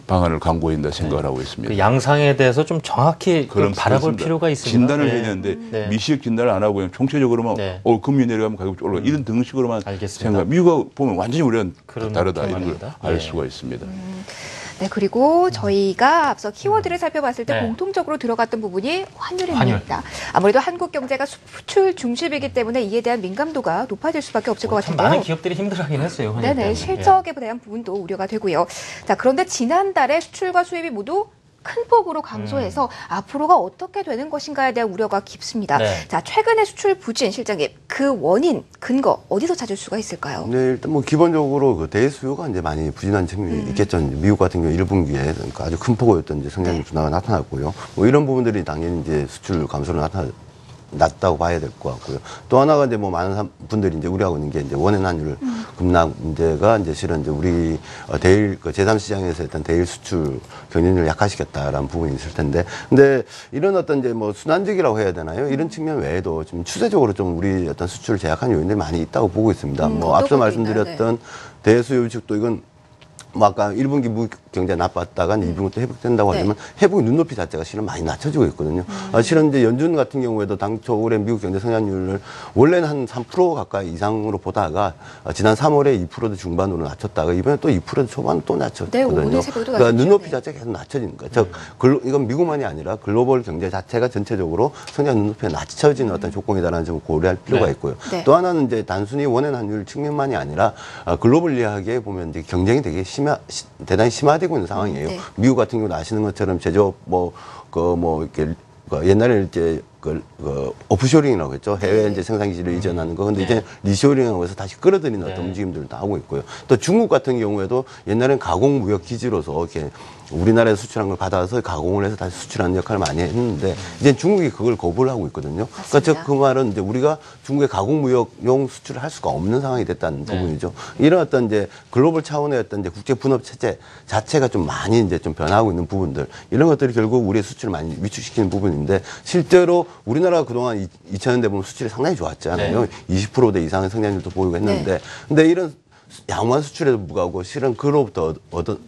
방안을 강구해야 된다 생각을 하고 있습니다. 그 양상에 대해서 좀 정확히 좀 바라볼 그렇습니다. 필요가 있습니다. 진단을 네. 해야 되는데 네. 미시적 진단을 안 하고 그냥 총체적으로만 네. 금리 내려가면 가격이 올라가 이런 등식으로만 알겠습니다. 생각. 미국하고 보면 완전히 우리는 그런 다르다 이런 경험입니다. 걸 알 네. 수가 있습니다. 네, 그리고 저희가 앞서 키워드를 살펴봤을 때 네. 공통적으로 들어갔던 부분이 환율입니다. 아무래도 한국 경제가 수출 중심이기 때문에 이에 대한 민감도가 높아질 수밖에 없을 것 참 같은데요. 많은 기업들이 힘들어하긴 했어요. 환율 네네, 때문에. 실적에 대한 부분도 우려가 되고요. 자, 그런데 지난달에 수출과 수입이 모두 큰 폭으로 감소해서 앞으로가 어떻게 되는 것인가에 대한 우려가 깊습니다. 네. 자, 최근의 수출 부진 실장님, 그 원인, 근거 어디서 찾을 수가 있을까요? 네, 일단 뭐 기본적으로 그 대수요가 이제 많이 부진한 측면이 있겠죠. 이제 미국 같은 경우 1분기에 아주 큰 폭이었던 이제 성장 둔화가 나타났고요. 뭐 이런 부분들이 당연히 이제 수출 감소로 낮다고 봐야 될 것 같고요. 또 하나가 이제 뭐 많은 분들이 이제 우려하고 있는 게 이제 원엔 환율 급락 문제가 이제 실은 이제 우리 대일 그 제3시장에서 일단 대일 수출 경쟁력을 약화시켰다라는 부분이 있을 텐데, 근데 이런 어떤 이제 뭐 순환적이라고 해야 되나요? 이런 측면 외에도 좀 추세적으로 좀 우리 어떤 수출을 제약한 요인들이 많이 있다고 보고 있습니다. 뭐 앞서 말씀드렸던 대수요 위축도 이건 뭐 아까 1분기 미국 경제 나빴다가 2분기 또 회복된다고 하지만 회복의 눈높이 자체가 실은 많이 낮춰지고 있거든요. 실은 이제 연준 같은 경우에도 당초 올해 미국 경제 성장률을 원래는 한 3% 가까이 이상으로 보다가 지난 3월에 2% 중반으로 낮췄다가 이번에 또 2% 초반 또 낮췄거든요. 오늘 새벽에도 그러니까 낮췄죠. 눈높이 자체가 계속 낮춰지는 거예요. 즉 이건 미국만이 아니라 글로벌 경제 자체가 전체적으로 성장 눈높이가 낮춰지는 어떤 조건이다라는 점을 고려할 필요가 있고요. 네. 또 하나는 이제 단순히 원엔 환율 측면만이 아니라 글로벌리하게 보면 이제 경쟁이 되게 대단히 심화되고 있는 상황이에요. 네. 미국 같은 경우는 아시는 것처럼 제조업 이렇게 옛날에 이제 오프쇼링이라고 했죠. 해외 이제 생산 기지를 이전하는 거. 근데 이제 리쇼링하고 해서 다시 끌어들이는 어떤 움직임들을 다 하고 있고요. 또 중국 같은 경우에도 옛날엔 가공 무역 기지로서 이렇게 우리나라에서 수출한 걸 받아서 가공을 해서 다시 수출하는 역할을 많이 했는데 이제 중국이 그걸 거부를 하고 있거든요. 그러니까 즉 그 말은 이제 우리가 중국의 가공 무역용 수출을 할 수가 없는 상황이 됐다는 부분이죠. 이런 어떤 이제 글로벌 차원의 어떤 이제 국제 분업 체제 자체가 좀 많이 이제 좀 변화하고 있는 부분들, 이런 것들이 결국 우리의 수출을 많이 위축시키는 부분인데, 실제로 우리나라가 그동안 2000년대 보면 수출이 상당히 좋았잖아요. 20%대 이상의 성장률도 보이고 했는데, 근데 이런 양호한 수출에도 불구하고 실은 그로부터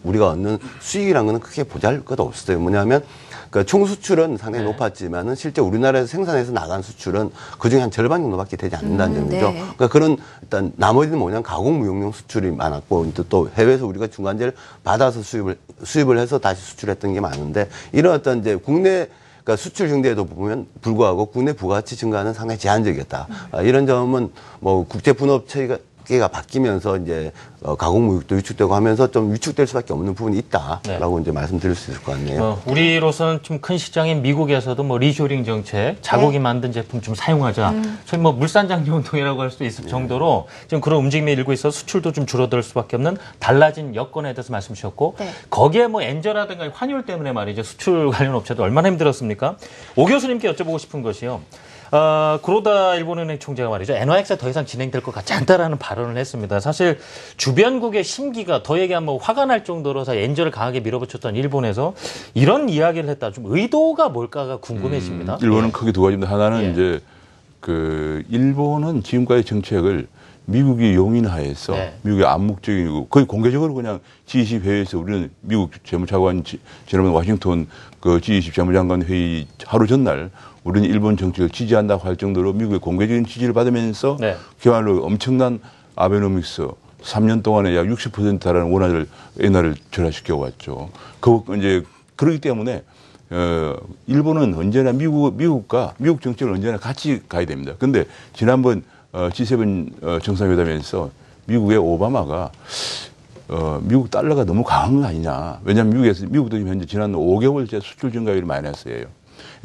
우리가 얻는 수익이라는 것은 크게 보잘것 없었어요. 뭐냐면 그러니까 총 수출은 상당히 높았지만은 실제 우리나라에서 생산해서 나간 수출은 그중에 한 절반 정도밖에 되지 않는다는 점이죠. 그러니까 그런 일단 나머지는 뭐냐면 가공 무역용 수출이 많았고, 또 해외에서 우리가 중간재를 받아서 수입을 해서 다시 수출했던 게 많은데, 이런 어떤 이제 국내 그러니까 수출 증대에도 보면 불구하고 국내 부가가치 증가는 상당히 제한적이었다. 이런 점은 뭐 국제 분업 체계가 바뀌면서 이제 가공 무역도 위축되고 하면서 좀 위축될 수밖에 없는 부분이 있다라고 이제 말씀드릴 수 있을 것 같네요. 우리로서는 좀 큰 시장인 미국에서도 뭐 리쇼링 정책, 자국이 만든 제품 좀 사용하자. 저희 뭐 물산장려 운동이라고 할 수도 있을 정도로 좀 그런 움직임이 일고 있어 수출도 좀 줄어들 수밖에 없는 달라진 여건에 대해서 말씀 주셨고, 거기에 뭐 엔저라든가 환율 때문에 말이죠. 수출 관련 업체도 얼마나 힘들었습니까? 오 교수님께 여쭤보고 싶은 것이요. 구로다 일본은행 총재가 말이죠. NYX가 더 이상 진행될 것 같지 않다라는 발언을 했습니다. 사실 주변국의 심기가 더 얘기하면 뭐 화가 날 정도로 엔저를 강하게 밀어붙였던 일본에서 이런 이야기를 했다. 좀 의도가 뭘까가 궁금해집니다. 일본은 크게 두 가지입니다. 하나는 이제 그 일본은 지금까지 정책을 미국이 용인하에서 미국의 암묵적이고 거의 공개적으로 그냥 G20 회의에서 우리는 미국 재무차관 지난번 워싱턴 그 G20 재무장관 회의 하루 전날 우리는 일본 정책을 지지한다고 할 정도로 미국의 공개적인 지지를 받으면서 그야말로 엄청난 아베노믹스 3년 동안에 약 60% 달하는 엔화를 절하시켜 왔죠. 이제 그렇기 때문에 일본은 언제나 미국과 미국 정책을 언제나 같이 가야 됩니다. 그런데 지난번 G7 정상회담에서 미국의 오바마가 미국 달러가 너무 강한 거 아니냐. 왜냐하면 미국도 현재 지난 5개월째 수출 증가율이 마이너스예요.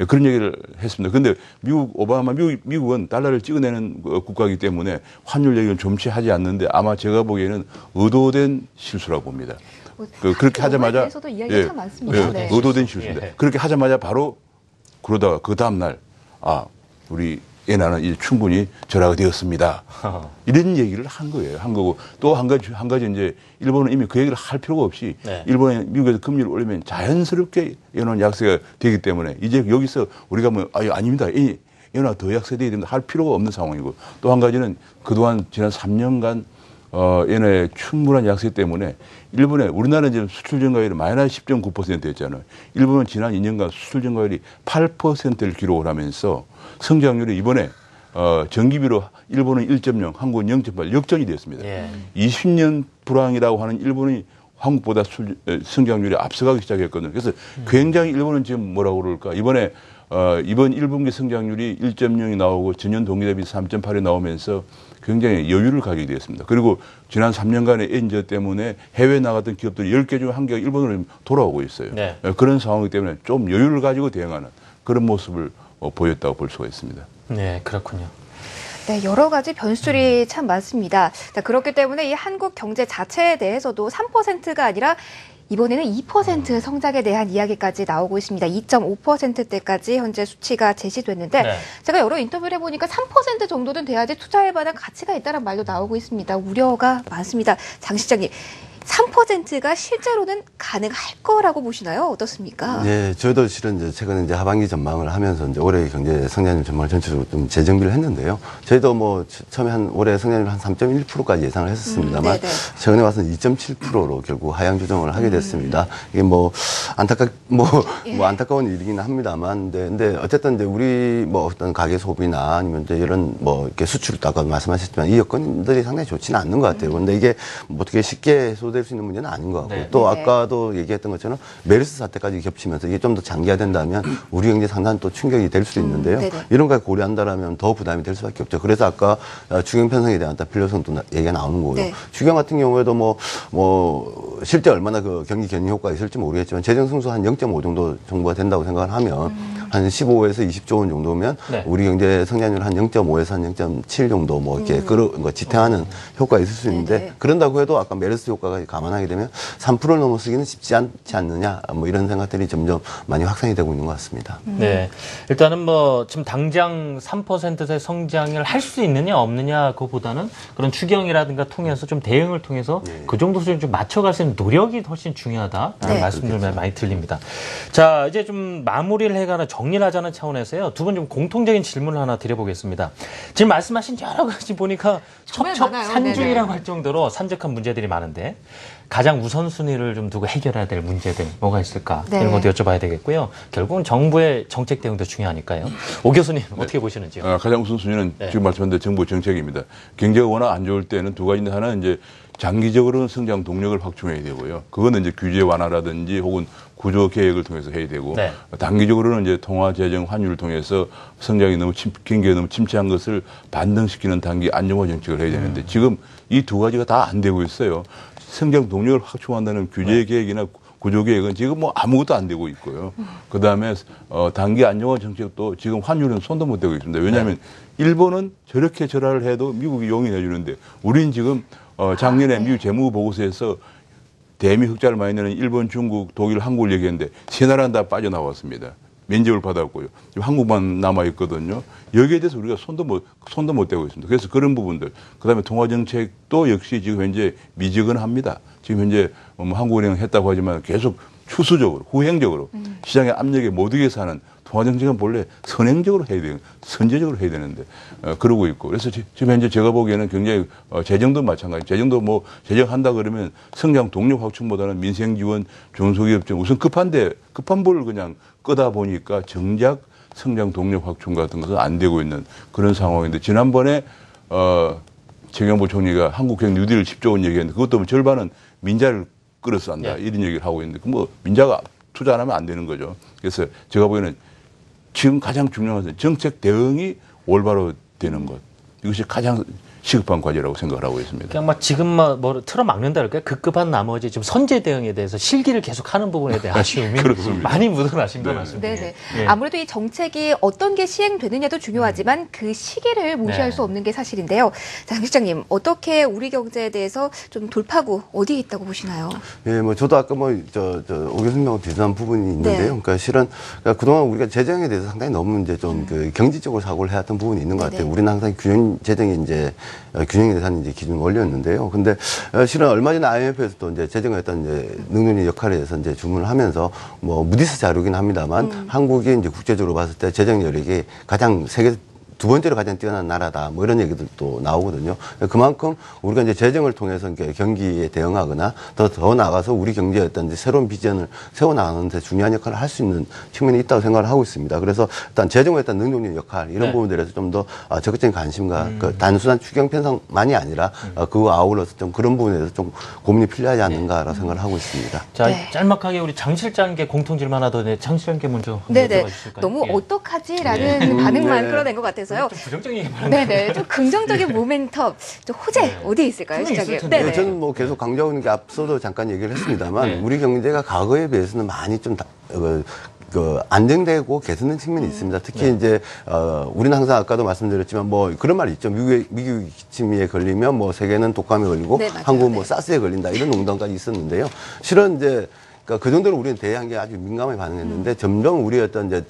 그런 얘기를 했습니다. 그런데 미국은 달러를 찍어내는 국가이기 때문에 환율 얘기는 좀치하지 않는데 아마 제가 보기에는 의도된 실수라고 봅니다. 그렇게 하자마자 참 많습니다. 의도된 실수입니다. 그렇게 하자마자 바로 그러다가 그 다음 날 우리 엔화는 이제 충분히 절하가 되었습니다. 이런 얘기를 한 거예요. 한 거고 또 한 가지 이제 일본은 이미 그 얘기를 할 필요가 없이 일본이 미국에서 금리를 올리면 자연스럽게 엔화는 약세가 되기 때문에 이제 여기서 우리가 아닙니다. 엔화 더 약세돼야 됩니다. 할 필요가 없는 상황이고, 또 한 가지는 그동안 지난 3년간 엔화의 충분한 약세 때문에 일본에 우리나라는 지금 수출 증가율이 마이너스 10.9%였잖아요. 일본은 지난 2년간 수출 증가율이 8%를 기록을 하면서 성장률이 이번에 전기비로 일본은 1.0, 한국은 0.8 역전이 됐습니다. 20년 불황이라고 하는 일본이 한국보다 성장률이 앞서가기 시작했거든요. 그래서 굉장히 일본은 지금 뭐라고 그럴까? 이번 1분기 성장률이 1.0이 나오고 전년 동기 대비 3.8이 나오면서 굉장히 여유를 가지게 되었습니다. 그리고 지난 3년간의 엔저 때문에 해외에 나갔던 기업들이 10개 중 1개가 일본으로 돌아오고 있어요. 네. 그런 상황이기 때문에 좀 여유를 가지고 대응하는 그런 모습을 보였다고 볼 수가 있습니다. 네, 그렇군요. 네, 여러 가지 변수들이 참 많습니다. 자, 그렇기 때문에 이 한국 경제 자체에 대해서도 3%가 아니라 이번에는 2% 성장에 대한 이야기까지 나오고 있습니다. 2.5%대까지 현재 수치가 제시됐는데 네. 제가 여러 인터뷰를 해보니까 3% 정도는 돼야지 투자할 만한 가치가 있다는 말도 나오고 있습니다. 우려가 많습니다. 장 시장님. 3%가 실제로는 가능할 거라고 보시나요? 어떻습니까? 네, 저희도 실은 이제 최근에 이제 하반기 전망을 하면서 이제 올해 경제 성장률 전망을 전체적으로 좀 재정비를 했는데요. 저희도 뭐 처음에 올해 성장률 한 3.1%까지 예상을 했었습니다만 최근에 와서는 2.7%로 결국 하향 조정을 하게 됐습니다. 이게 안타까운 일이긴 합니다만, 근데 어쨌든 이제 우리 뭐 어떤 가계 소비나 아니면 이제 이런 뭐 이렇게 수출 아까 말씀하셨지만 이 여건들이 상당히 좋지는 않는 것 같아요. 그런데 이게 뭐 어떻게 쉽게 될 수 있는 문제는 아닌 것 같고 네. 또 아까도 얘기했던 것처럼 메르스 사태까지 겹치면서 이게 좀 더 장기화된다면 우리 경제에 상당한 또 충격이 될 수도 있는데요. 이런 걸 고려한다면 더 부담이 될 수밖에 없죠. 그래서 아까 추경 편성에 대한 필요성도 얘기가 나오는 거고요. 네. 추경 같은 경우에도 뭐 실제 얼마나 그 경기 견인 효과가 있을지 모르겠지만 재정 성수 한 0.5 정도 정도가 된다고 생각을 하면 한 15에서 20조 원 정도면 네. 우리 경제 성장률 한 0.5에서 한 0.7 정도 뭐 이렇게 지탱하는 효과가 있을 수 있는데 그런다고 해도 아까 메르스 효과가 감안하게 되면 3%를 넘어서기는 쉽지 않지 않느냐 뭐 이런 생각들이 점점 많이 확산이 되고 있는 것 같습니다. 네, 일단은 뭐 지금 당장 3%의 성장을 할 수 있느냐 없느냐 그보다는 그런 추경이라든가 통해서 좀 대응을 통해서 네. 그 정도 수준 좀 맞춰갈 수 있는 노력이 훨씬 중요하다라는 말씀들 많이 들립니다. 자, 이제 좀 마무리를 해가는 정리를 하자는 차원에서요. 두 분 좀 공통적인 질문을 하나 드려보겠습니다. 지금 말씀하신 여러 가지 보니까 첩첩산중이라고 할 정도로 산적한 문제들이 많은데 가장 우선순위를 좀 두고 해결해야 될 문제들 뭐가 있을까 이런 것도 여쭤봐야 되겠고요. 결국은 정부의 정책 대응도 중요하니까요. 오 교수님 어떻게 보시는지요? 가장 우선순위는 지금 말씀하신 대로 정부 정책입니다. 경제가 워낙 안 좋을 때는 두 가지인데 하나는 이제 장기적으로는 성장 동력을 확충해야 되고요. 그거는 이제 규제 완화라든지 혹은 구조 개혁을 통해서 해야 되고 단기적으로는 이제 통화 재정 환율을 통해서 성장이 경기가 너무 침체한 것을 반등시키는 단기 안정화 정책을 해야 되는데 지금 이 두 가지가 다 안 되고 있어요. 성장 동력을 확충한다는 규제 계획이나 구조 계획은 지금 뭐 아무것도 안 되고 있고요. 그 다음에 단기 안정화 정책도 지금 환율은 손도 못 대고 있습니다. 왜냐하면 일본은 저렇게 절하를 해도 미국이 용인해 주는데 우리는 지금 작년에 미국 재무보고서에서 대미 흑자를 많이 내는 일본, 중국, 독일, 한국을 얘기했는데 세 나라는 다 빠져나왔습니다. 면접을 받았고요. 지금 한국만 남아있거든요. 여기에 대해서 우리가 손도 못 대고 있습니다. 그래서 그런 부분들. 그 다음에 통화정책도 역시 지금 현재 미지근합니다. 지금 현재 한국은행 했다고 하지만 계속 추수적으로, 후행적으로 시장의 압력에 못 이겨서 하는 통화정책은 본래 선행적으로 해야 되는, 선제적으로 해야 되는데, 그러고 있고. 그래서 지금 현재 제가 보기에는 굉장히, 재정도 마찬가지. 재정도 뭐, 재정한다 그러면 성장 동력 확충보다는 민생 지원, 중소기업 좀 우선 급한 불을 그냥 끄다 보니까 정작 성장 동력 확충 같은 것은 안 되고 있는 그런 상황인데, 지난번에, 최경보 총리가 한국형 뉴딜 10조 원 얘기했는데, 그것도 뭐 절반은 민자를 끌어서 한다. 이런 얘기를 하고 있는데, 뭐, 민자가 투자 안 하면 안 되는 거죠. 그래서 제가 보기에는 지금 가장 중요한 것은 정책 대응이 올바로 되는 것. 이것이 가장 시급한 과제라고 생각을 하고 있습니다. 그냥 막 지금 뭐 틀어막는다 그럴까요? 급급한 나머지 지금 선제 대응에 대해서 실기를 계속 하는 부분에 대한 아쉬움이 많이 묻어나신 것 같습니다. 네네. 아무래도 이 정책이 어떤 게 시행되느냐도 중요하지만 그 시기를 무시할 수 없는 게 사실인데요. 자, 장 실장님, 어떻게 우리 경제에 대해서 좀 돌파구 어디에 있다고 보시나요? 예, 뭐 저도 아까 오 교수님하고 비슷한 부분이 있는데요. 그러니까 실은 그동안 우리가 재정에 대해서 상당히 너무 이제 좀 그 경제적으로 사고를 해왔던 부분이 있는 것 같아요. 우리는 항상 재정이 이제 균형에 대한 이제 기준 원료였는데요. 근데 실은 얼마 전에 IMF에서도 이제 재정의 어떤 이제 능률의 역할에 대해서 이제 주문을 하면서 뭐 무디스 자료긴 합니다만 한국이 이제 국제적으로 봤을 때 재정 여력이 가장 세계 두 번째로 가장 뛰어난 나라다. 뭐 이런 얘기들도 나오거든요. 그만큼 우리가 이제 재정을 통해서 이렇게 경기에 대응하거나 더 나아가서 우리 경제의 어떤 이제 새로운 비전을 세워나가는 데 중요한 역할을 할 수 있는 측면이 있다고 생각을 하고 있습니다. 그래서 일단 재정의 일단 능동적 역할 이런 네. 부분들에 대해서 좀 더 적극적인 관심과 그 단순한 추경 편성만이 아니라 그거 아울러서 좀 그런 부분에 대해서 좀 고민이 필요하지 않는가라고 생각을 하고 있습니다. 자, 네. 짤막하게 우리 장 실장께 공통질문 하나 더 장 실장께 먼저 네네. 여쭤봐 주실까요? 너무 예. 어떡하지라는 반응만 끌어낸 것 같아서요. 좀 부정적인 얘기 네네. 좀 긍정적인 모멘텀, 좀 호재 네. 어디 있을까요, 분명히 있을 시장에? 텐데. 네네. 저는 뭐 계속 강조하고 있는 게 앞서도 잠깐 얘기를 했습니다만 네. 우리 경제가 과거에 비해서는 많이 좀 안정되고 개선된 측면이 있습니다. 특히 이제 우리는 항상 아까도 말씀드렸지만 뭐 그런 말이 있죠. 미국이 기침에 걸리면 뭐 세계는 독감에 걸리고 네, 맞아요. 한국은 뭐 네. 사스에 걸린다 이런 농담까지 있었는데요. 실은 이제 그러니까 그 정도로 우리는 대한 게 아주 민감하게 반응했는데 점점 우리의 어떤 이제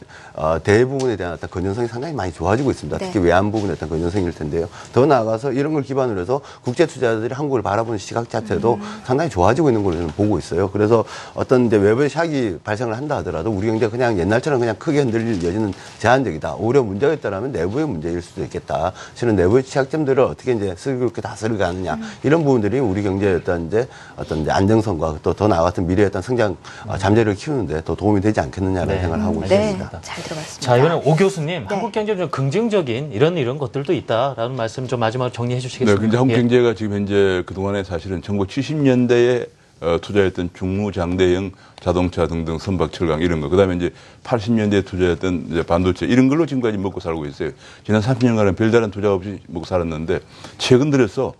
대부분에 대한 어떤 건전성이 상당히 많이 좋아지고 있습니다. 네. 특히 외환 부분의 어떤 건전성일 텐데요. 더 나아가서 이런 걸 기반으로 해서 국제 투자자들이 한국을 바라보는 시각 자체도 상당히 좋아지고 있는 걸로 저는 보고 있어요. 그래서 어떤 이제 외부의 샥이 발생을 한다 하더라도 우리 경제가 그냥 옛날처럼 그냥 크게 흔들릴 여지는 제한적이다. 오히려 문제가 있다라면 내부의 문제일 수도 있겠다. 실은 내부의 취약점들을 어떻게 이제 슬기롭게 다스려가느냐 이런 부분들이 우리 경제의 어떤 이제 안정성과 또 더 나아가서 미래의 어떤 성장 잠재력을 키우는데 더 도움이 되지 않겠느냐라는 네. 생각을 하고 네, 있습니다. 잘 들어봤습니다. 자, 이번에 오 교수님, 네. 한국 경제 좀 긍정적인 이런 것들도 있다라는 말씀 좀 마지막으로 정리해 네, 주시겠습니까? 근데 한국 예. 경제가 지금 현재 그동안에 사실은 1970년대에 투자했던 중무장대형 자동차 등등 선박철강 이런 거, 그다음에 이제 80년대에 투자했던 이제 반도체 이런 걸로 지금까지 먹고 살고 있어요. 지난 30년간은 별다른 투자 없이 먹고 살았는데 최근 들어서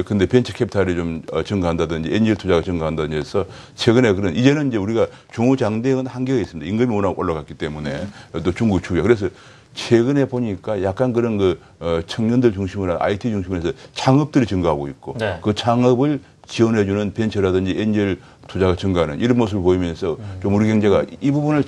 근데 벤처 캐피탈이 좀 증가한다든지 엔젤 투자가 증가한다든지 해서 최근에 그런 이제는 이제 우리가 중후장대형은 한계가 있습니다. 임금이 워낙 올라갔기 때문에 또 중국 추격. 그래서 최근에 보니까 약간 그런 청년들 중심으로 IT 중심으로 해서 창업들이 증가하고 있고 네. 그 창업을 지원해주는 벤처라든지 엔젤 투자가 증가하는 이런 모습을 보이면서 좀 우리 경제가 이 부분을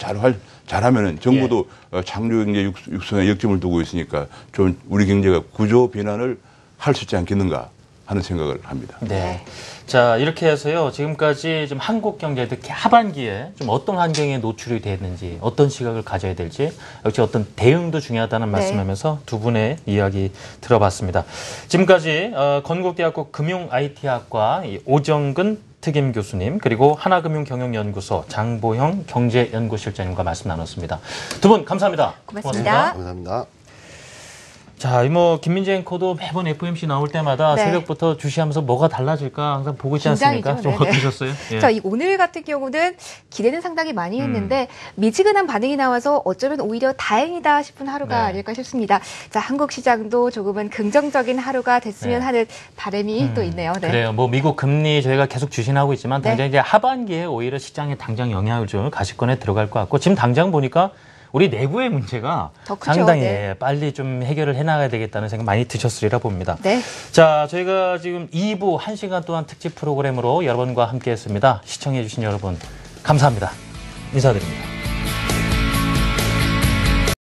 잘하면은 정부도 창조 경제 육성에 역점을 두고 있으니까 좀 우리 경제가 구조 변환을 할 수 있지 않겠는가 하는 생각을 합니다. 네. 자, 이렇게 해서요. 지금까지 좀 한국 경제 특히 하반기에 좀 어떤 환경에 노출이 됐는지, 어떤 시각을 가져야 될지, 역시 어떤 대응도 중요하다는 네. 말씀하면서 두 분의 이야기 들어봤습니다. 지금까지 건국대학교 금융-IT학과 오정근 특임 교수님, 그리고 하나금융경영연구소 장보형 경제연구실장님과 말씀 나눴습니다. 두 분 감사합니다. 고맙습니다. 감사합니다. 자, 뭐 김민재 앵커도 매번 FOMC 나올 때마다 네. 새벽부터 주시하면서 뭐가 달라질까 항상 보고 있지 않습니까? 긴장이죠. 좀 네네. 어떠셨어요? 예. 자, 오늘 같은 경우는 기대는 상당히 많이 했는데 미지근한 반응이 나와서 어쩌면 오히려 다행이다 싶은 하루가 네. 아닐까 싶습니다. 자, 한국 시장도 조금은 긍정적인 하루가 됐으면 네. 하는 바람이 또 있네요. 네. 그래요. 뭐 미국 금리 저희가 계속 주신하고 있지만 네. 당장 이제 하반기에 오히려 시장에 당장 영향을 줄 가시권에 들어갈 것 같고 지금 당장 보니까 우리 내부의 문제가 더 크죠. 상당히 네. 빨리 좀 해결을 해나가야 되겠다는 생각 많이 드셨으리라 봅니다. 네. 자, 저희가 지금 2부 1시간 동안 특집 프로그램으로 여러분과 함께했습니다. 시청해주신 여러분 감사합니다. 인사드립니다.